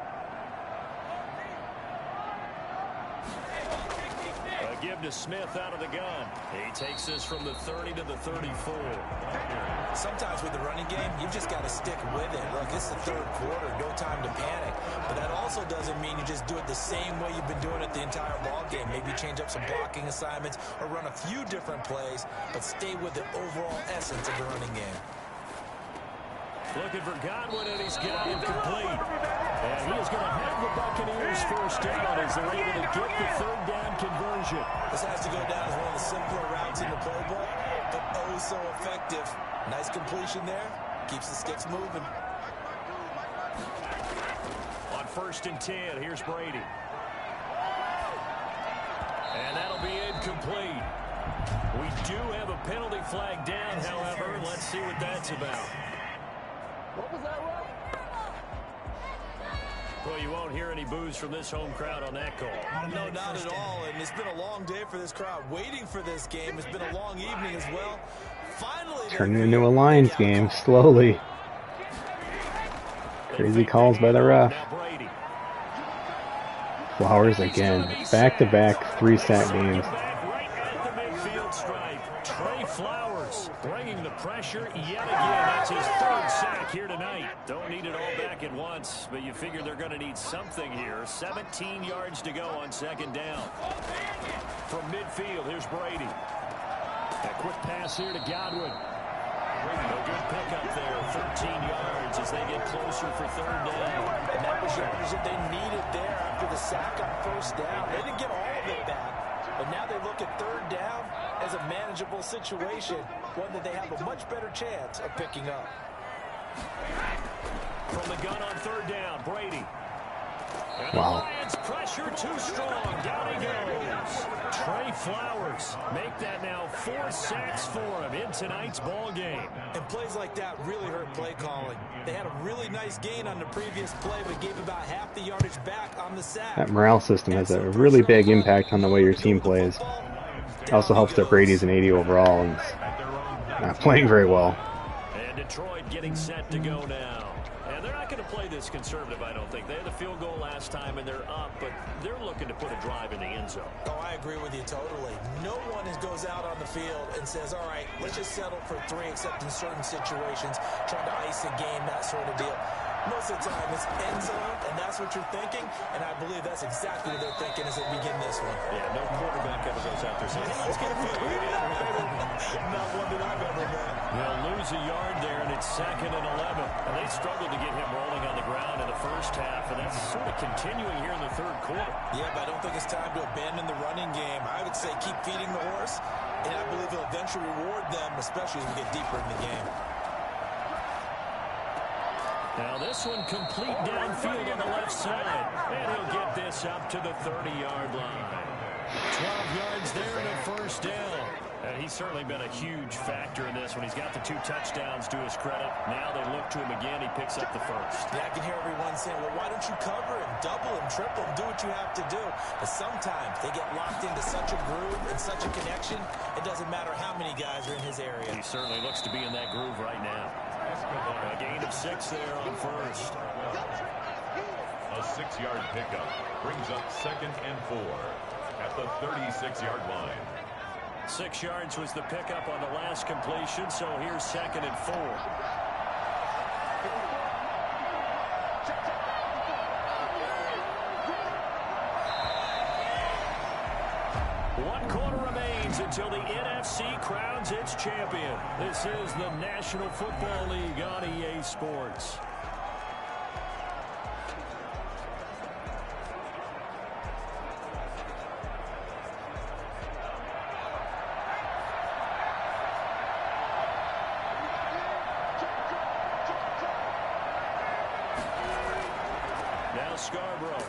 Give to Smith out of the gun. He takes this from the 30 to the 34. Sometimes with the running game, you've just got to stick with it. Look, it's the third quarter, no time to panic. But that also doesn't mean you just do it the same way you've been doing it the entire ball game. Maybe change up some blocking assignments or run a few different plays, but stay with the overall essence of the running game. Looking for Godwin, and he's got him complete. And he is going to have the Buccaneers first down as they're able to get the third down conversion. This has to go down as one of the simpler routes in the playbook, but oh so effective. Nice completion there. Keeps the sticks moving. On 1st and 10, here's Brady. And that'll be incomplete. We do have a penalty flag down, however. Let's see what that's about. What was that run? Well, you won't hear any boos from this home crowd on that call. No, not at all. And it's been a long day for this crowd waiting for this game. It's been a long evening as well. Finally, Turning into a Lions game slowly. Crazy calls by the ref. Flowers again. Back-to-back 3-sack games. Flowers bringing the pressure yet again. That's his 3rd sack here tonight. Don't need it all back at once, but you figure they're going to need something here. 17 yards to go on 2nd down. From midfield, here's Brady. A quick pass here to Godwin. A good pickup there, 13 yards as they get closer for 3rd down. And that was yardage that they needed there after the sack on 1st down. They didn't get all of it back, but now they look at 3rd down as a manageable situation, one that they have a much better chance of picking up. From the gun on 3rd down, Brady. And wow. The Lions pressure too strong. Down he goes. Trey Flowers make that now 4 sacks for him in tonight's ball game. And plays like that really hurt play calling. They had a really nice gain on the previous play, but gave about half the yardage back on the sack. That morale system has a really big impact on the way your team plays. It also helps that Brady's an 80 overall and not playing very well. And Detroit getting set to go now. And they're not going to play this conservative, I don't think. They had the field goal last time, and they're up, but they're looking to put a drive in the end zone. Oh, I agree with you totally. No one goes out on the field and says, all right, let's just settle for 3, except in certain situations, trying to ice a game, that sort of deal. Most of the time, it's end zone, and that's what you're thinking, and I believe that's exactly what they're thinking as they begin this one. Yeah, no quarterback ever goes out there saying, let's get a field goal. Not one that I've ever met. They'll lose a yard there, and it's 2nd and 11. And they struggled to get him rolling on the ground in the first half, and that's sort of continuing here in the 3rd quarter. Yeah, but I don't think it's time to abandon the running game. I would say keep feeding the horse, and I believe he'll eventually reward them, especially as we get deeper in the game. Now this one complete downfield on the left side. And he'll get this up to the 30-yard line. 12 yards there and a 1st down. And he's certainly been a huge factor in this one. He's got the 2 touchdowns to his credit. Now they look to him again. He picks up the 1st. Yeah, I can hear everyone saying, well, why don't you cover him, double him, triple him, do what you have to do. But sometimes they get locked into such a groove and such a connection, it doesn't matter how many guys are in his area. He certainly looks to be in that groove right now. A gain of 6 there on 1st. A 6-yard pickup brings up 2nd and 4 at the 36-yard line. 6 yards was the pickup on the last completion, so here's 2nd and 4. One quarter remains until the NFC crowns its champion. This is the National Football League on EA Sports. Now Scarborough.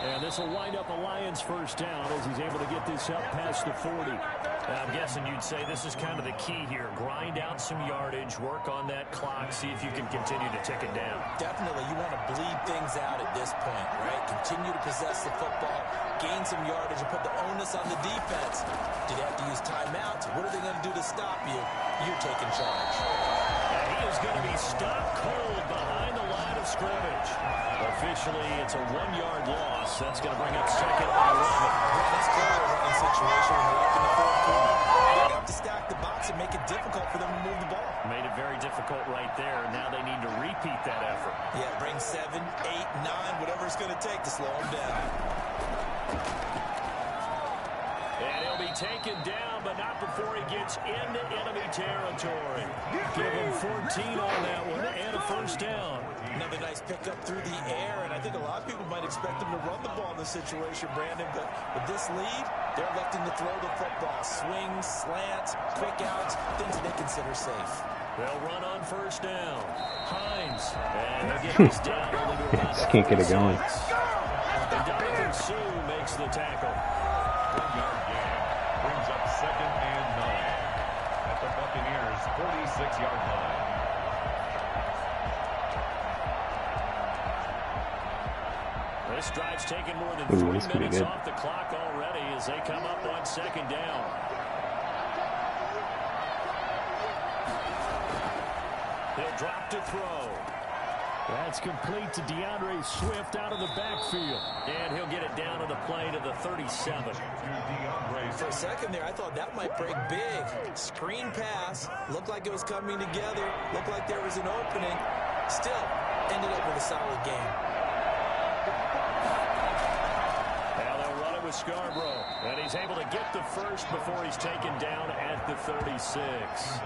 And this will wind up a Lions 1st down as he's able to get this up past the 40. I'm guessing you'd say this is kind of the key here. Grind out some yardage, work on that clock, see if you can continue to tick it down. Definitely, you want to bleed things out at this point, right? Continue to possess the football, gain some yardage, and put the onus on the defense. Do they have to use timeouts? What are they going to do to stop you? You're taking charge. And he is going to be stopped cold behind the line of scrimmage. Officially, it's a 1-yard loss. That's going to bring up 2nd and 11. Yeah, that's clearly a running situation when they're up in the 4th quarter. They're going to have to stack the box and make it difficult for them to move the ball. Made it very difficult right there. Now they need to repeat that effort. Yeah, bring 7, 8, 9, whatever it's going to take to slow him down. And he'll be taken down, but not before he gets into enemy territory. Give him 14 on that one and a first down. Another nice pickup through the air, and I think a lot of people might expect him to run the ball in this situation, Brandon, but with this lead, they're electing to throw the football. Swings, slants, quick outs, things they consider safe. They'll run on first down. Hines. And they'll get this down only to about Just can't get it going. And Jonathan Sue makes the tackle. 1-yard gain. Brings up 2nd and 9 at the Buccaneers' 46-yard line. This drive's taken more than Ooh, 3 that's pretty minutes good. off the clock already as they come up on 2nd down. He'll drop to throw. That's complete to DeAndre Swift out of the backfield. And he'll get it down to the play to the 37. For a second there, I thought that might break big. Screen pass. Looked like it was coming together. Looked like there was an opening. Still, ended up with a solid game. Now they'll run it with Scarborough. And he's able to get the first before he's taken down at the 36.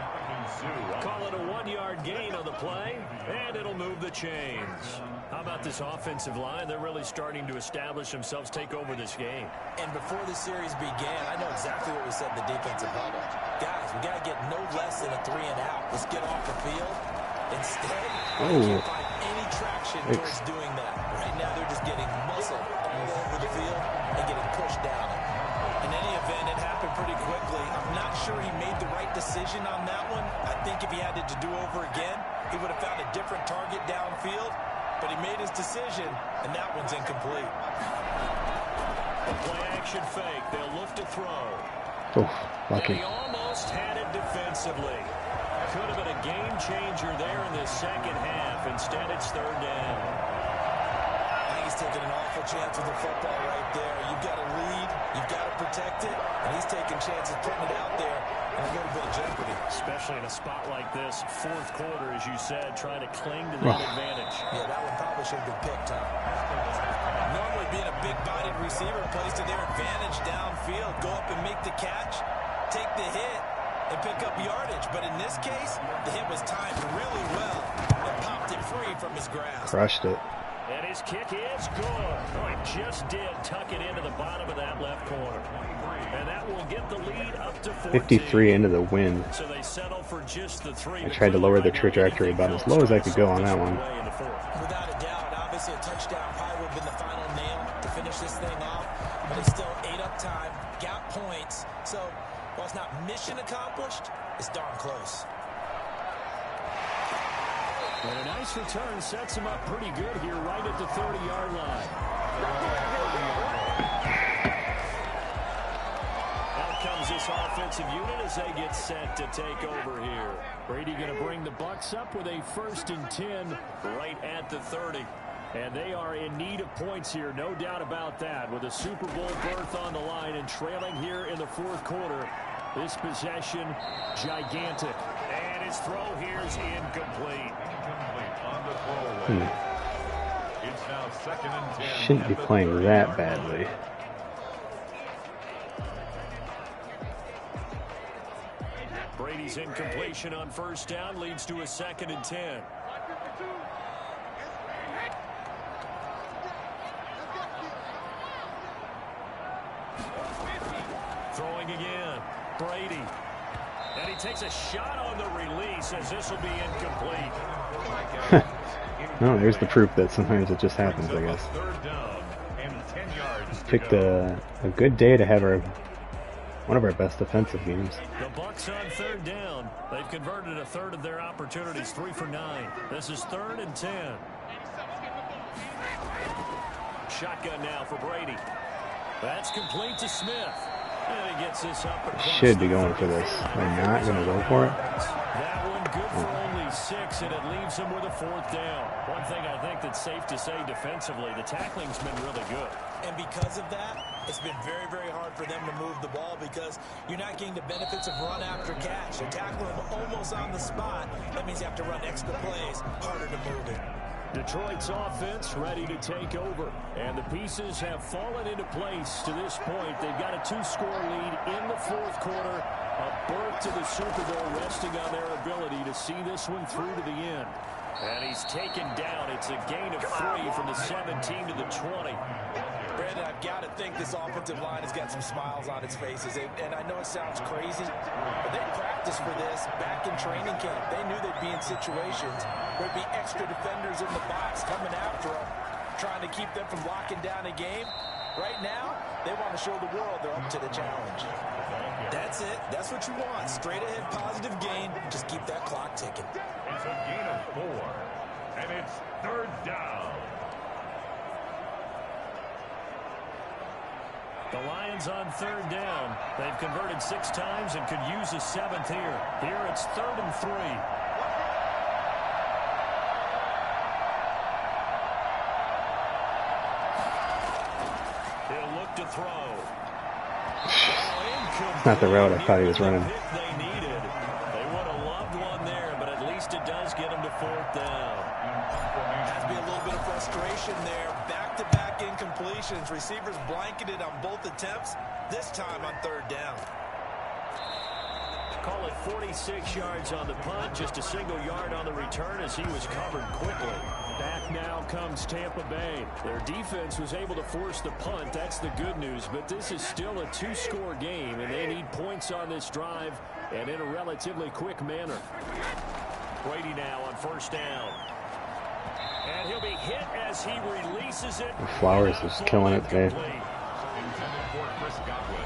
Call it a 1-yard gain on the play, and it'll move the chains. How about this offensive line? They're really starting to establish themselves, take over this game. And before the series began, I know exactly what we said in the defensive huddle. Guys, we got to get no less than a 3 and out. Let's get off the field. Instead, we can't find any traction towards doing that. Right now, they're just getting muscle all over the field and getting pushed down. In any event, it happened pretty quickly. I'm not sure he made the right decision on that one. I think if he had it to do over again, he would have found a different target downfield. But he made his decision, and that one's incomplete. A play-action fake. They'll look to throw. Oh, lucky. And he almost had it defensively. Could have been a game-changer there in the second half. Instead, it's 3rd down. He's taking an awful chance with the football right there. You've got to lead, you've got to protect it, and he's taking chances putting it out there in a little bit of jeopardy. Especially in a spot like this, 4th quarter, as you said, trying to cling to that advantage. Yeah, that one probably should have been picked, huh? Normally being a big-bodied receiver plays to their advantage downfield. Go up and make the catch, take the hit, and pick up yardage. But in this case, the hit was timed really well and popped it free from his grasp. Crushed it. And his kick is good. Oh, he just did tuck it into the bottom of that left corner. And that will get the lead up to 14. 53 into the wind. So they settle for just the 3. I tried to lower the trajectory about as low as I could go on that one. Without a doubt, obviously a touchdown probably would have been the final nail to finish this thing off. But it's still ate up time, got points. So while it's not mission accomplished, it's darn close. And a nice return sets him up pretty good here right at the 30-yard line. Out comes this offensive unit as they get set to take over here. Brady going to bring the Bucs up with a 1st and 10 right at the 30. And they are in need of points here, no doubt about that. With a Super Bowl berth on the line and trailing here in the 4th quarter. This possession, gigantic. And his throw here is incomplete. On the throwaway. It's now 2nd and 10. Shouldn't be playing that badly. Brady's incompletion on 1st down leads to a 2nd and 10. Throwing again. Brady. And he takes a shot on the release as this will be incomplete. No, there's the proof that sometimes it just happens, I guess. 3rd down and 10 yards. Picked a good day to have one of our best defensive games. The Bucs on 3rd down. They've converted a third of their opportunities, 3 for 9. This is 3rd and 10. Shotgun now for Brady. That's complete to Smith. And he gets this up across. Should be going for this. They're not going to go for it. That one good for only 6, and it leaves him with a 4th down. One thing I think that's safe to say defensively, the tackling's been really good. And because of that, It's been very, very hard for them to move the ball because you're not getting the benefits of run after catch. You're tackling them almost on the spot. That means you have to run extra plays, harder to move it. Detroit's offense ready to take over, and the pieces have fallen into place to this point. They've got a 2-score lead in the fourth quarter. A berth to the Super Bowl resting on their ability to see this one through to the end. And he's taken down. It's a gain of 3 from the 17 to the 20. Brandon, I've got to think this offensive line has got some smiles on its faces. And I know it sounds crazy, but they practiced for this back in training camp. They knew they'd be in situations where there'd be extra defenders in the box coming after them, trying to keep them from locking down a game. Right now, they want to show the world they're up to the challenge. That's it. That's what you want. Straight ahead positive gain. Just keep that clock ticking. It's a gain of 4, and it's 3rd down. The Lions on 3rd down. They've converted 6 times and could use a 7th here. Here it's 3rd and 3. He'll look to throw. It's not the route I thought he was running. They needed. They would have loved one there, but at least it does get them to 4th down. Has to be a little bit of frustration there. Back-to-back incompletions. Receivers blanketed on both attempts, this time on 3rd down. Call it 46 yards on the punt, just a single yard on the return as he was covered quickly. Back now comes Tampa Bay. Their defense was able to force the punt. That's the good news, but this is still a 2-score game, and they need points on this drive and in a relatively quick manner. Brady now on 1st down. And he'll be hit as he releases it. Flowers is killing it today. Intended for Chris Godwin.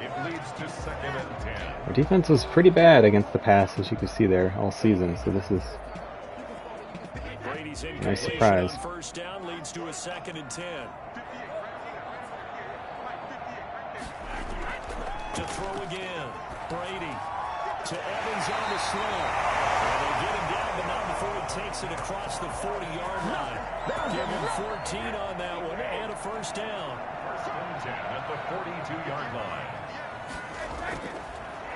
It leads to 2nd and 10. Our defense was pretty bad against the pass, as you can see there, all season. So this is Brady's a nice surprise. On 1st down leads to a 2nd and 10. To throw again. Brady to Evans on the slant. And they get him down, but not before he takes it across the 40-yard line. Give him 14 on that one and a 1st down. 1st and 10 at the 42-yard line.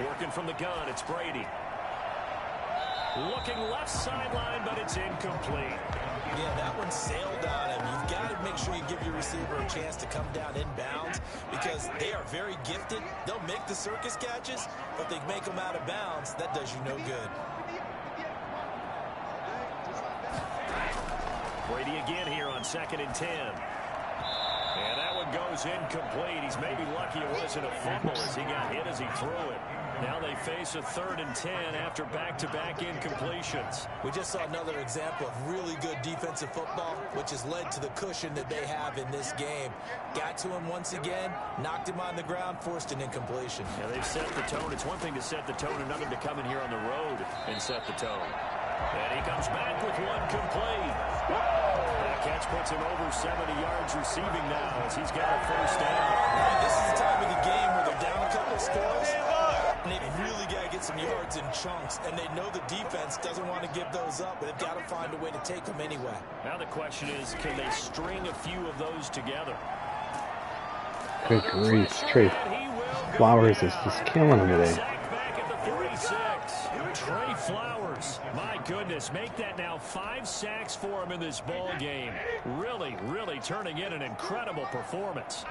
Working from the gun, it's Brady. Looking left sideline, but it's incomplete. Yeah, that one sailed on him. You've got to make sure you give your receiver a chance to come down inbounds because they are very gifted. They'll make the circus catches, but they make them out of bounds. That does you no good. Brady again here on 2nd and 10. And that one goes incomplete. He's maybe lucky it wasn't a fumble as he got hit as he threw it. Now they face a 3rd and 10 after back-to-back incompletions. We just saw another example of really good defensive football, which has led to the cushion that they have in this game. Got to him once again, knocked him on the ground, forced an incompletion. Yeah, they've set the tone. It's one thing to set the tone, another to come in here on the road and set the tone. And he comes back with one complete. That catch puts him over 70 yards receiving now as he's got a 1st down. And this is the time of the game where they're down a couple of scores. And they've really got to get some yards in chunks. And they know the defense doesn't want to give those up, but they've got to find a way to take them anyway. Now the question is, can they string a few of those together? Good grief. Trey Flowers is just killing him today. Back at the 36. Trey Flowers, my goodness, make that now 5 sacks for him in this ball game. Really, really turning in an incredible performance.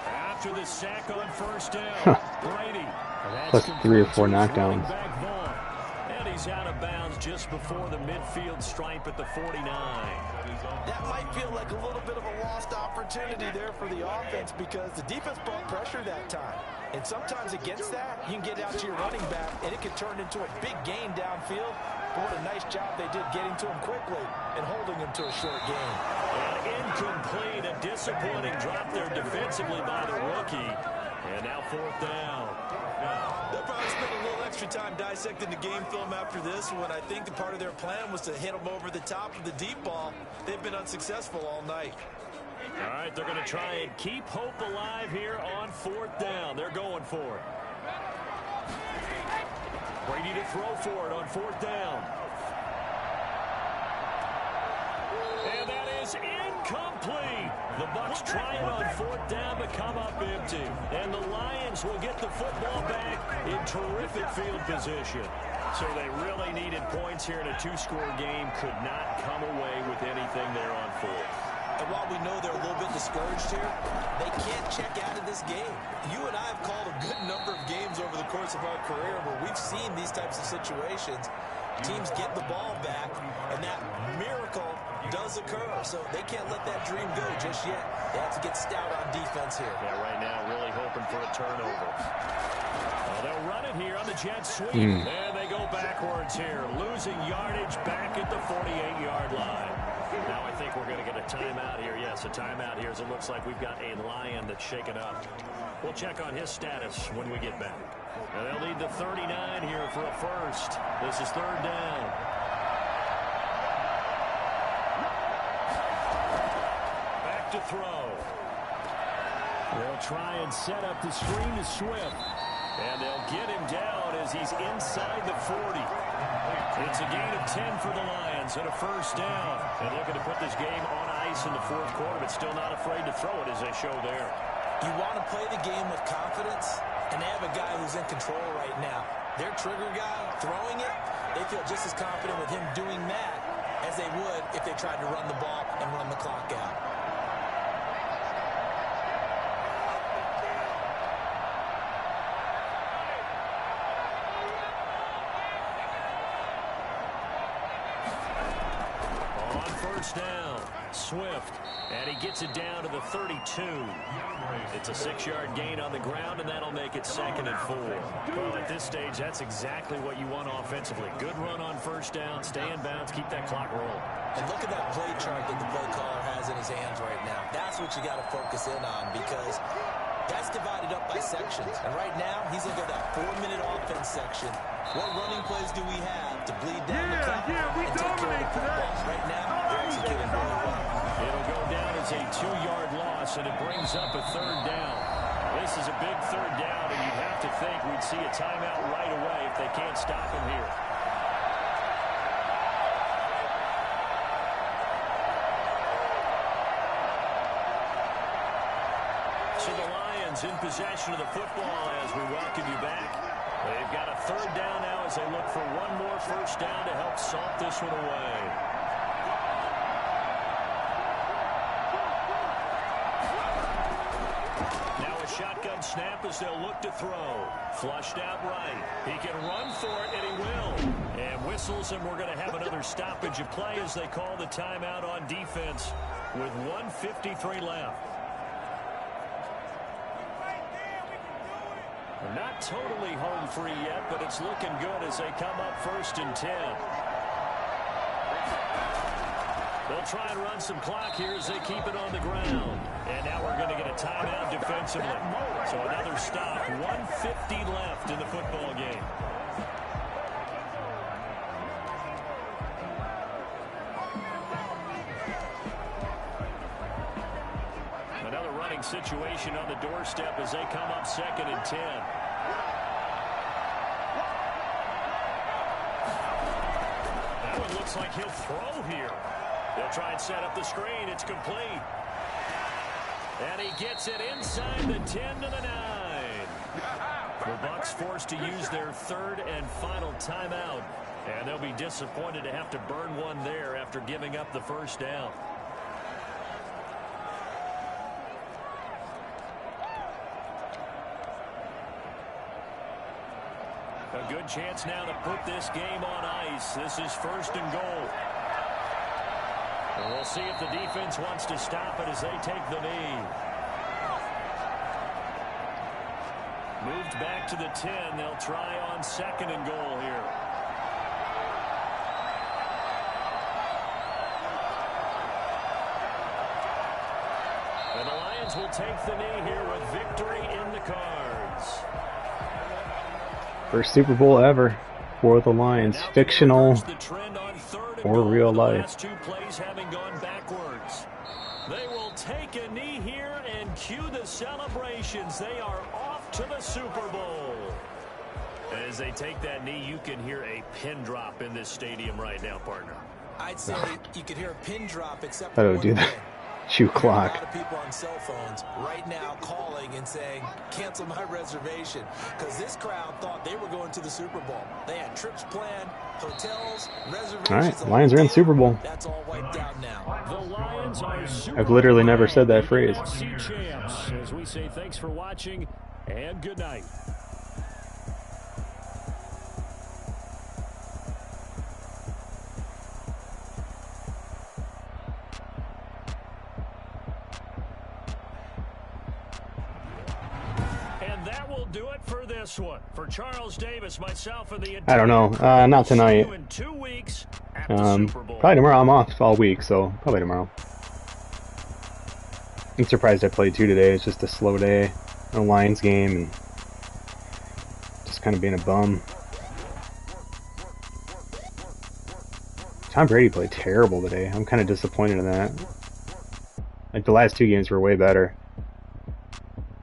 After the sack on 1st down, Brady. Plus 3 or 4 knockdowns. And he's out of bounds just before the midfield stripe at the 49. That might feel like a little bit of a lost opportunity there for the offense because the defense brought pressure that time. And sometimes against that, you can get out to your running back, and it could turn into a big gain downfield. But what a nice job they did getting to him quickly and holding him to a short gain. Incomplete, a disappointing drop there defensively by the rookie. And now 4th down. They'll probably spend a little extra time dissecting the game film after this one. I think the part of their plan was to hit them over the top of the deep ball. They've been unsuccessful all night. All right, they're going to try and keep hope alive here on 4th down. They're going for it. Brady to throw for it on 4th down. And that is incomplete. The Bucs try it on 4th down but come up empty. And the Lions will get the football back in terrific field position. So they really needed points here in a 2-score game. Could not come away with anything there on 4th. And while we know they're a little bit discouraged here, they can't check out of this game. You and I have called a good number of games over the course of our career where we've seen these types of situations. Teams get the ball back, and that miracle does occur. So they can't let that dream go just yet. They have to get stout on defense here. Yeah, right now really hoping for a turnover. Well, they'll run it here on the jet sweep. And they go backwards here, losing yardage back at the 48-yard line. Now I think we're going to get a timeout here. Yes, a timeout here as it looks like we've got a Lion that's shaken up. We'll check on his status when we get back. And they'll need the 39 here for a first. This is 3rd down. Back to throw. They'll try and set up the screen to Swift. And they'll get him down as he's inside the 40. It's a gain of 10 for the Lions and a first down. And looking to put this game on ice in the 4th quarter, but still not afraid to throw it as they show there. You want to play the game with confidence, and they have a guy who's in control right now. Their trigger guy throwing it, they feel just as confident with him doing that as they would if they tried to run the ball and run the clock out. On first down, Swift, and he gets it down to the 32. It's a 6-yard gain on the ground, and that'll make it 2nd and 4. Well, at this stage, that's exactly what you want offensively. Good run on first down, stay in bounds, keep that clock rolling. And look at that play chart that the play caller has in his hands right now. That's what you got to focus in on, because that's divided up by sections. And right now, he's looking at that 4-minute offense section. What running plays do we have to bleed down the clock and take care of the football? Right now, they're executing really well. It'll go down as a 2-yard loss, and it brings up a 3rd down. This is a big 3rd down, and you'd have to think we'd see a timeout right away if they can't stop him here. So the Lions in possession of the football as we welcome you back. They've got a 3rd down now as they look for one more first down to help salt this one away. Now a shotgun snap as they'll look to throw. Flushed out right. He can run for it, and he will. And whistles, and we're going to have another stoppage of play as they call the timeout on defense with 1:53 left. Not totally home free yet, but it's looking good as they come up 1st and 10. They'll try and run some clock here as they keep it on the ground. And now we're going to get a timeout defensively. So another stop. 1:50 left in the football game. Another running situation on the doorstep as they come up 2nd and 10. That one looks like he'll throw here. They'll try and set up the screen. It's complete. And he gets it inside the 10 to the 9. The Bucs forced to use their 3rd and final timeout. And they'll be disappointed to have to burn one there after giving up the first down. A good chance now to put this game on ice. This is 1st and goal. And we'll see if the defense wants to stop it as they take the knee. Moved back to the 10. They'll try on 2nd and goal here. And the Lions will take the knee here with victory in the cards. First Super Bowl ever for the Lions, fictional or real life. Last 2 plays having gone backwards. They will take a knee here and cue the celebrations. They are off to the Super Bowl. As they take that knee, you can hear a pin drop in this stadium right now, partner. I'd say you could hear a pin drop except Thought for it would one do the thing. shoe A clock. lot of people on cell phones right now calling and saying, cancel my reservation, because this crowd thought they were going to the Super Bowl. They had trips planned, hotels, reservations. All right, Lions are in the Super Bowl. That's all wiped out now. The Lions are Super I've literally Bowl never said that bound phrase. NFC champs. As we say thanks for watching and good night. Do it for this one. For Charles Davis, myself, and the I don't know. Not tonight. in 2 weeks at the Super Bowl. Probably tomorrow. I'm off all week, so probably tomorrow. I'm surprised I played 2 today. It's just a slow day, a Lions game, and just kind of being a bum. Tom Brady played terrible today. I'm kind of disappointed in that. Like, the last 2 games were way better.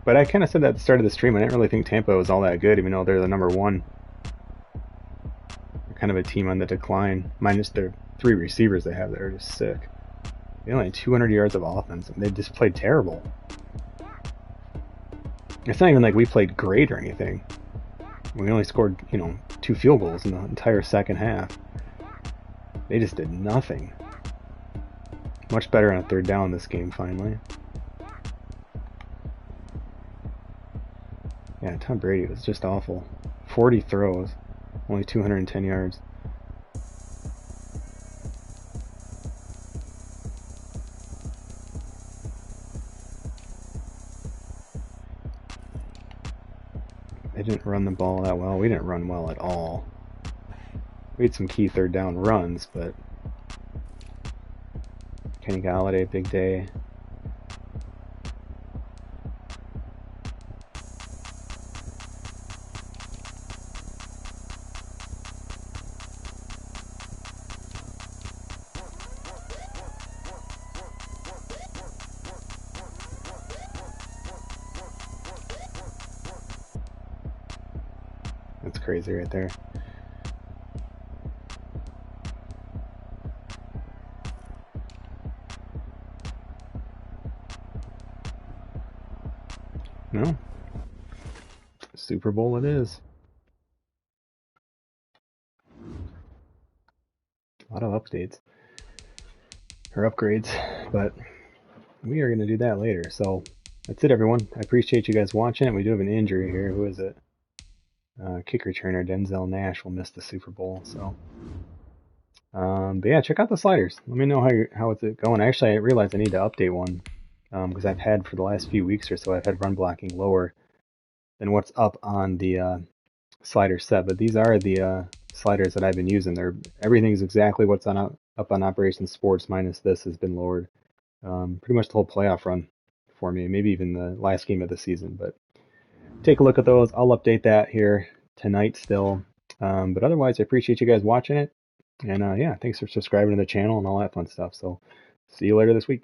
But I kind of said that at the start of the stream. I didn't really think Tampa was all that good, even though they're the number 1. They're kind of a team on the decline, minus their 3 receivers they have that are just sick. They only had 200 yards of offense, and they just played terrible. It's not even like we played great or anything. We only scored, 2 field goals in the entire second half. They just did nothing. Much better on a 3rd down this game, finally. Yeah, Tom Brady was just awful. 40 throws, only 210 yards. They didn't run the ball that well. We didn't run well at all. We had some key 3rd down runs, but Kenny Galladay, big day. That's crazy right there. No. Super Bowl it is. A lot of updates. Or upgrades. But we are going to do that later. So that's it, everyone. I appreciate you guys watching it. We do have an injury here. Who is it? Kick returner Denzel Nash will miss the Super Bowl. So, but yeah, check out the sliders. Let me know how it's going. Actually, I realized I need to update one because I've had for the last few weeks or so, I've had run blocking lower than what's up on the slider set. But these are the sliders that I've been using. Everything's exactly what's up on Operation Sports, minus this has been lowered. Pretty much the whole playoff run for me, maybe even the last game of the season. But take a look at those. I'll update that here tonight still. But otherwise, I appreciate you guys watching it. And yeah, thanks for subscribing to the channel and all that fun stuff. So see you later this week.